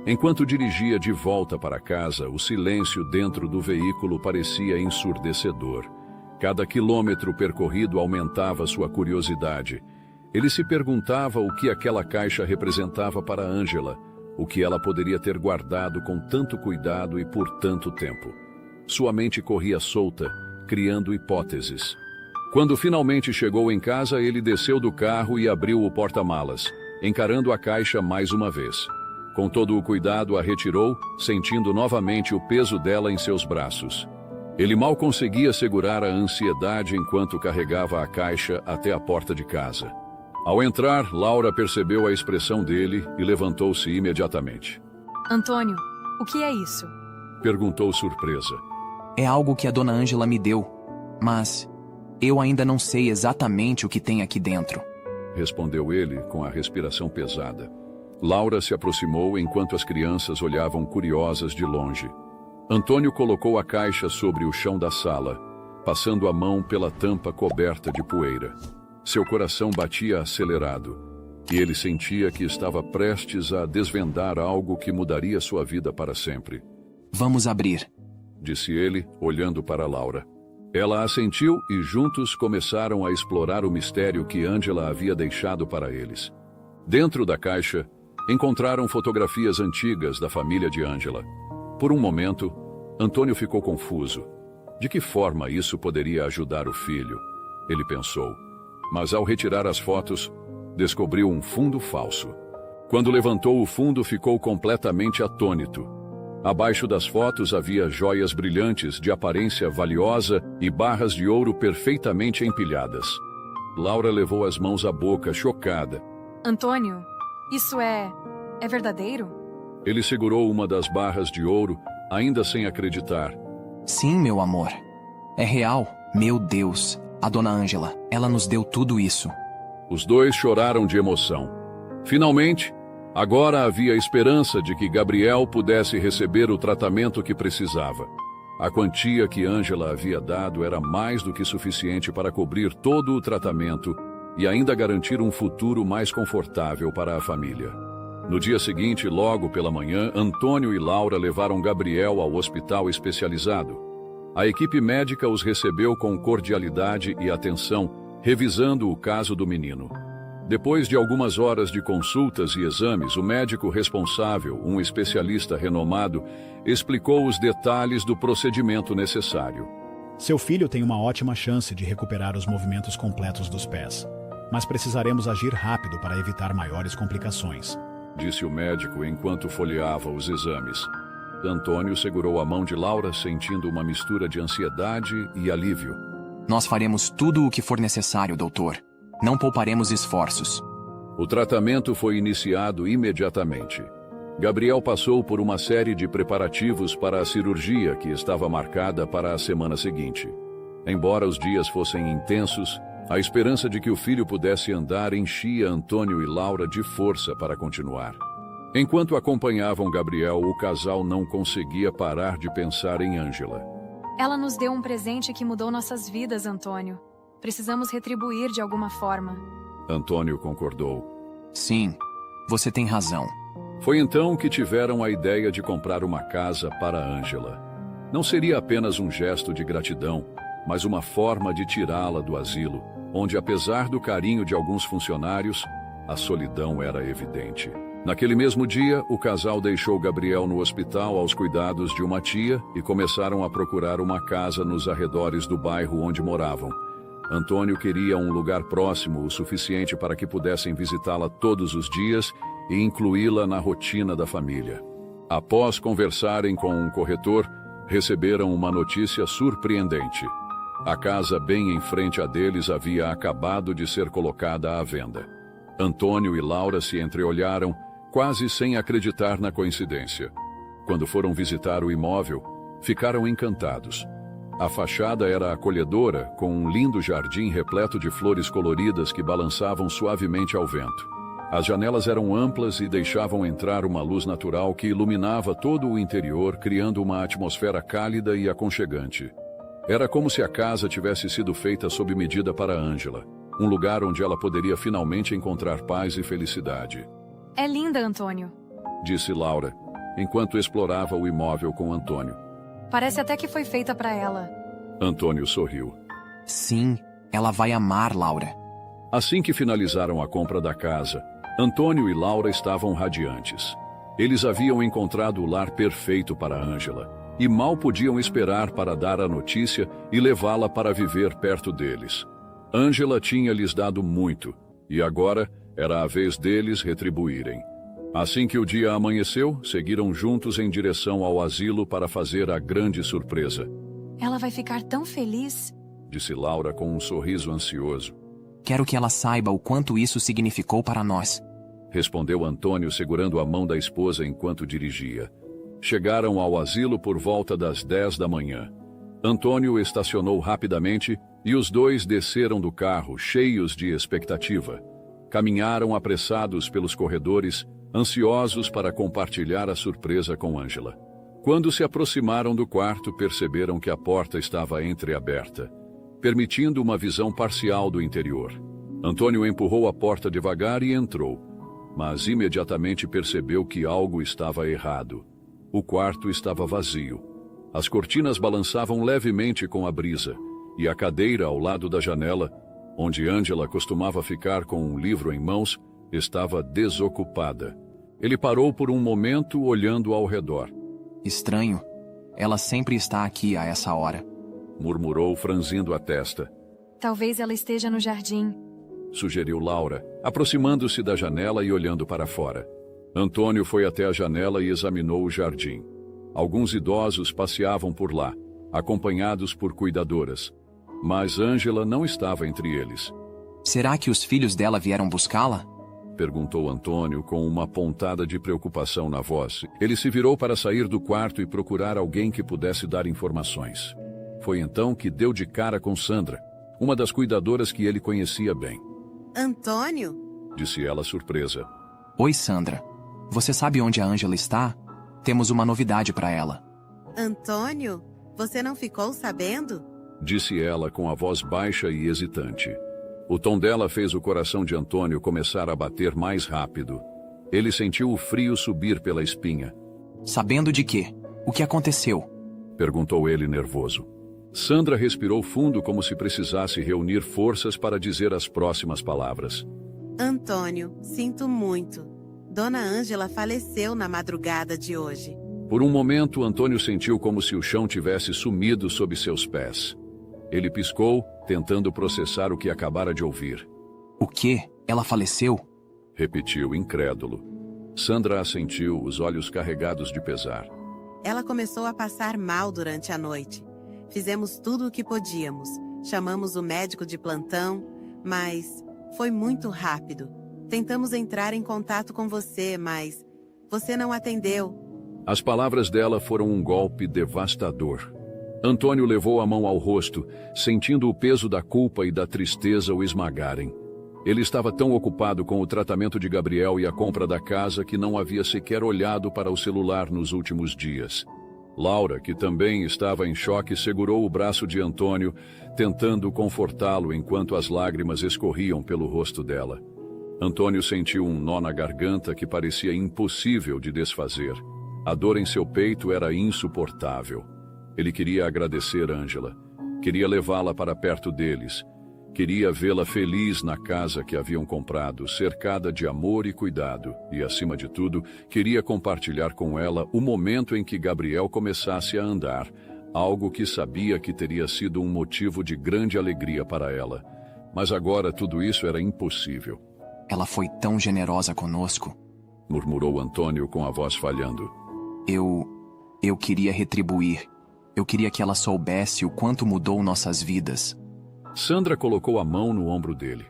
Enquanto dirigia de volta para casa, o silêncio dentro do veículo parecia ensurdecedor. Cada quilômetro percorrido aumentava sua curiosidade. Ele se perguntava o que aquela caixa representava para Ângela, o que ela poderia ter guardado com tanto cuidado e por tanto tempo. Sua mente corria solta, criando hipóteses. Quando finalmente chegou em casa, ele desceu do carro e abriu o porta-malas, encarando a caixa mais uma vez. Com todo o cuidado, a retirou, sentindo novamente o peso dela em seus braços. Ele mal conseguia segurar a ansiedade enquanto carregava a caixa até a porta de casa. Ao entrar, Laura percebeu a expressão dele e levantou-se imediatamente. Antônio, o que é isso? Perguntou surpresa. É algo que a dona Ângela me deu, mas eu ainda não sei exatamente o que tem aqui dentro. Respondeu ele com a respiração pesada. Laura se aproximou enquanto as crianças olhavam curiosas de longe. Antônio colocou a caixa sobre o chão da sala, passando a mão pela tampa coberta de poeira. Seu coração batia acelerado, e ele sentia que estava prestes a desvendar algo que mudaria sua vida para sempre. Vamos abrir, disse ele, olhando para Laura. Ela assentiu e juntos começaram a explorar o mistério que Ângela havia deixado para eles. Dentro da caixa, encontraram fotografias antigas da família de Ângela. Por um momento, Antônio ficou confuso. De que forma isso poderia ajudar o filho? Ele pensou. Mas ao retirar as fotos, descobriu um fundo falso. Quando levantou o fundo, ficou completamente atônito. Abaixo das fotos havia joias brilhantes de aparência valiosa e barras de ouro perfeitamente empilhadas. Laura levou as mãos à boca, chocada. Antônio, isso é verdadeiro? Ele segurou uma das barras de ouro, ainda sem acreditar. Sim, meu amor. É real. Meu Deus. A dona Ângela, ela nos deu tudo isso. Os dois choraram de emoção. Finalmente, agora havia esperança de que Gabriel pudesse receber o tratamento que precisava. A quantia que Ângela havia dado era mais do que suficiente para cobrir todo o tratamento e ainda garantir um futuro mais confortável para a família. No dia seguinte, logo pela manhã, Antônio e Laura levaram Gabriel ao hospital especializado. A equipe médica os recebeu com cordialidade e atenção, revisando o caso do menino. Depois de algumas horas de consultas e exames, o médico responsável, um especialista renomado, explicou os detalhes do procedimento necessário. Seu filho tem uma ótima chance de recuperar os movimentos completos dos pés, mas precisaremos agir rápido para evitar maiores complicações, disse o médico enquanto folheava os exames. Antônio segurou a mão de Laura, sentindo uma mistura de ansiedade e alívio. Nós faremos tudo o que for necessário, doutor. Não pouparemos esforços. O tratamento foi iniciado imediatamente. Gabriel passou por uma série de preparativos para a cirurgia que estava marcada para a semana seguinte. Embora os dias fossem intensos, a esperança de que o filho pudesse andar enchia Antônio e Laura de força para continuar. Enquanto acompanhavam Gabriel, o casal não conseguia parar de pensar em Ângela. Ela nos deu um presente que mudou nossas vidas, Antônio. Precisamos retribuir de alguma forma. Antônio concordou. Sim, você tem razão. Foi então que tiveram a ideia de comprar uma casa para Ângela. Não seria apenas um gesto de gratidão, mas uma forma de tirá-la do asilo, onde, apesar do carinho de alguns funcionários, a solidão era evidente. Naquele mesmo dia, o casal deixou Gabriel no hospital aos cuidados de uma tia e começaram a procurar uma casa nos arredores do bairro onde moravam. Antônio queria um lugar próximo o suficiente para que pudessem visitá-la todos os dias e incluí-la na rotina da família. Após conversarem com um corretor, receberam uma notícia surpreendente. A casa bem em frente a deles havia acabado de ser colocada à venda. Antônio e Laura se entreolharam, quase sem acreditar na coincidência. Quando foram visitar o imóvel, ficaram encantados. A fachada era acolhedora, com um lindo jardim repleto de flores coloridas que balançavam suavemente ao vento. As janelas eram amplas e deixavam entrar uma luz natural que iluminava todo o interior, criando uma atmosfera cálida e aconchegante. Era como se a casa tivesse sido feita sob medida para Ângela, um lugar onde ela poderia finalmente encontrar paz e felicidade. É linda, Antônio, disse Laura, enquanto explorava o imóvel com Antônio. Parece até que foi feita para ela. Antônio sorriu. Sim, ela vai amar Laura. Assim que finalizaram a compra da casa, Antônio e Laura estavam radiantes. Eles haviam encontrado o lar perfeito para Ângela e mal podiam esperar para dar a notícia e levá-la para viver perto deles. Ângela tinha lhes dado muito e agora era a vez deles retribuírem. Assim que o dia amanheceu, seguiram juntos em direção ao asilo para fazer a grande surpresa. Ela vai ficar tão feliz. Disse Laura com um sorriso ansioso. Quero que ela saiba o quanto isso significou para nós. Respondeu Antônio segurando a mão da esposa enquanto dirigia. Chegaram ao asilo por volta das 10 da manhã. Antônio estacionou rapidamente e os dois desceram do carro, cheios de expectativa. Caminharam apressados pelos corredores, ansiosos para compartilhar a surpresa com Ângela. Quando se aproximaram do quarto, perceberam que a porta estava entreaberta, permitindo uma visão parcial do interior. Antônio empurrou a porta devagar e entrou, mas imediatamente percebeu que algo estava errado. O quarto estava vazio. As cortinas balançavam levemente com a brisa, e a cadeira ao lado da janela, onde Ângela costumava ficar com um livro em mãos, estava desocupada. Ele parou por um momento olhando ao redor. Estranho. Ela sempre está aqui a essa hora. Murmurou, franzindo a testa. Talvez ela esteja no jardim. Sugeriu Laura, aproximando-se da janela e olhando para fora. Antônio foi até a janela e examinou o jardim. Alguns idosos passeavam por lá, acompanhados por cuidadoras. Mas Ângela não estava entre eles. Será que os filhos dela vieram buscá-la? Perguntou Antônio com uma pontada de preocupação na voz. Ele se virou para sair do quarto e procurar alguém que pudesse dar informações. Foi então que deu de cara com Sandra, uma das cuidadoras que ele conhecia bem. Antônio? Disse ela surpresa. Oi, Sandra. Você sabe onde a Ângela está? Temos uma novidade para ela. Antônio? Você não ficou sabendo? Disse ela com a voz baixa e hesitante. O tom dela fez o coração de Antônio começar a bater mais rápido. Ele sentiu o frio subir pela espinha. Sabendo de quê? O que aconteceu? Perguntou ele nervoso. Sandra respirou fundo como se precisasse reunir forças para dizer as próximas palavras. Antônio, sinto muito. Dona Ângela faleceu na madrugada de hoje. Por um momento, Antônio sentiu como se o chão tivesse sumido sob seus pés. Ele piscou, tentando processar o que acabara de ouvir. O quê? Ela faleceu? Repetiu, incrédulo. Sandra assentiu, os olhos carregados de pesar. Ela começou a passar mal durante a noite. Fizemos tudo o que podíamos. Chamamos o médico de plantão, mas foi muito rápido. Tentamos entrar em contato com você, mas você não atendeu. As palavras dela foram um golpe devastador. Antônio levou a mão ao rosto, sentindo o peso da culpa e da tristeza o esmagarem. Ele estava tão ocupado com o tratamento de Gabriel e a compra da casa que não havia sequer olhado para o celular nos últimos dias. Laura, que também estava em choque, segurou o braço de Antônio, tentando confortá-lo enquanto as lágrimas escorriam pelo rosto dela. Antônio sentiu um nó na garganta que parecia impossível de desfazer. A dor em seu peito era insuportável. Ele queria agradecer Ângela. Queria levá-la para perto deles. Queria vê-la feliz na casa que haviam comprado, cercada de amor e cuidado. E, acima de tudo, queria compartilhar com ela o momento em que Gabriel começasse a andar, algo que sabia que teria sido um motivo de grande alegria para ela. Mas agora tudo isso era impossível. Ela foi tão generosa conosco, murmurou Antônio com a voz falhando. Eu queria retribuir. Eu queria que ela soubesse o quanto mudou nossas vidas. Sandra colocou a mão no ombro dele.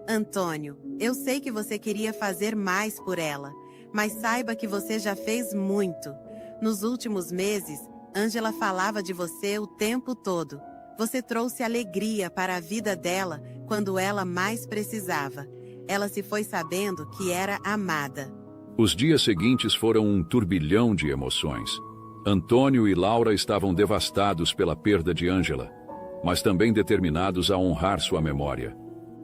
Antônio, eu sei que você queria fazer mais por ela, mas saiba que você já fez muito. Nos últimos meses, Ângela falava de você o tempo todo. Você trouxe alegria para a vida dela quando ela mais precisava. Ela se foi sabendo que era amada. Os dias seguintes foram um turbilhão de emoções. Antônio e Laura estavam devastados pela perda de Ângela, mas também determinados a honrar sua memória.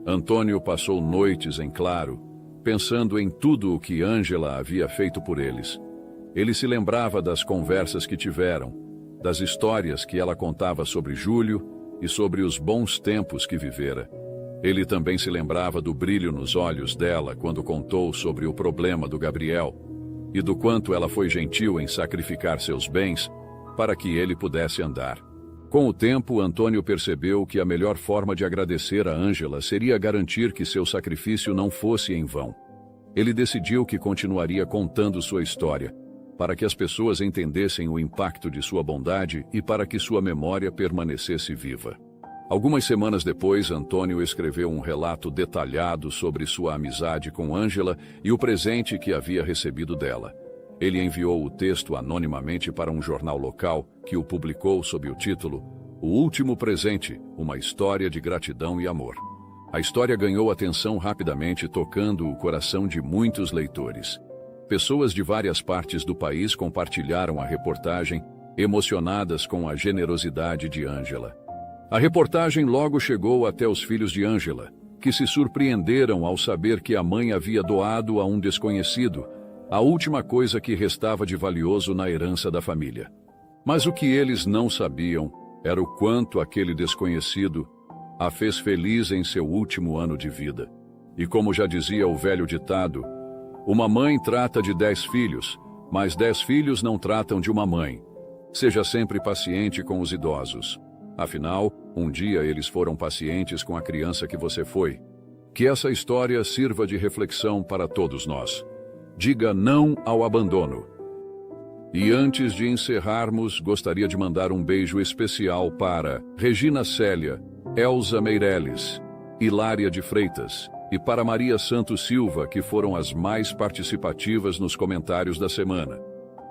Antônio passou noites em claro, pensando em tudo o que Ângela havia feito por eles. Ele se lembrava das conversas que tiveram, das histórias que ela contava sobre Júlio e sobre os bons tempos que vivera. Ele também se lembrava do brilho nos olhos dela quando contou sobre o problema do Gabriel e do quanto ela foi gentil em sacrificar seus bens para que ele pudesse andar. Com o tempo, Antônio percebeu que a melhor forma de agradecer a Ângela seria garantir que seu sacrifício não fosse em vão. Ele decidiu que continuaria contando sua história, para que as pessoas entendessem o impacto de sua bondade e para que sua memória permanecesse viva. Algumas semanas depois, Antônio escreveu um relato detalhado sobre sua amizade com Ângela e o presente que havia recebido dela. Ele enviou o texto anonimamente para um jornal local, que o publicou sob o título O Último Presente, uma história de gratidão e amor. A história ganhou atenção rapidamente, tocando o coração de muitos leitores. Pessoas de várias partes do país compartilharam a reportagem, emocionadas com a generosidade de Ângela. A reportagem logo chegou até os filhos de Ângela, que se surpreenderam ao saber que a mãe havia doado a um desconhecido a última coisa que restava de valioso na herança da família. Mas o que eles não sabiam era o quanto aquele desconhecido a fez feliz em seu último ano de vida. E como já dizia o velho ditado, uma mãe trata de 10 filhos, mas 10 filhos não tratam de uma mãe. Seja sempre paciente com os idosos. Afinal, um dia eles foram pacientes com a criança que você foi. Que essa história sirva de reflexão para todos nós. Diga não ao abandono. E antes de encerrarmos, gostaria de mandar um beijo especial para Regina Célia, Elza Meireles, Hilária de Freitas e para Maria Santos Silva, que foram as mais participativas nos comentários da semana.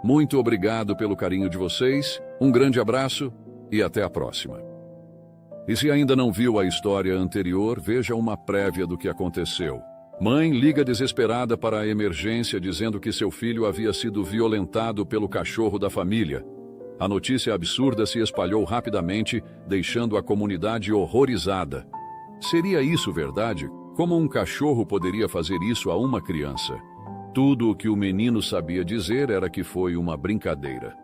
Muito obrigado pelo carinho de vocês, um grande abraço e até a próxima. E se ainda não viu a história anterior, veja uma prévia do que aconteceu. Mãe liga desesperada para a emergência dizendo que seu filho havia sido violentado pelo cachorro da família. A notícia absurda se espalhou rapidamente, deixando a comunidade horrorizada. Seria isso verdade? Como um cachorro poderia fazer isso a uma criança? Tudo o que o menino sabia dizer era que foi uma brincadeira.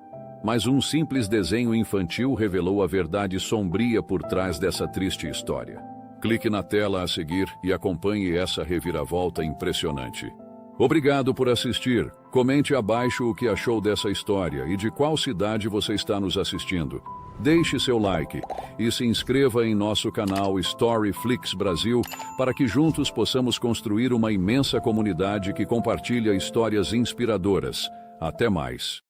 Mas um simples desenho infantil revelou a verdade sombria por trás dessa triste história. Clique na tela a seguir e acompanhe essa reviravolta impressionante. Obrigado por assistir. Comente abaixo o que achou dessa história e de qual cidade você está nos assistindo. Deixe seu like e se inscreva em nosso canal Storyflix Brasil para que juntos possamos construir uma imensa comunidade que compartilha histórias inspiradoras. Até mais.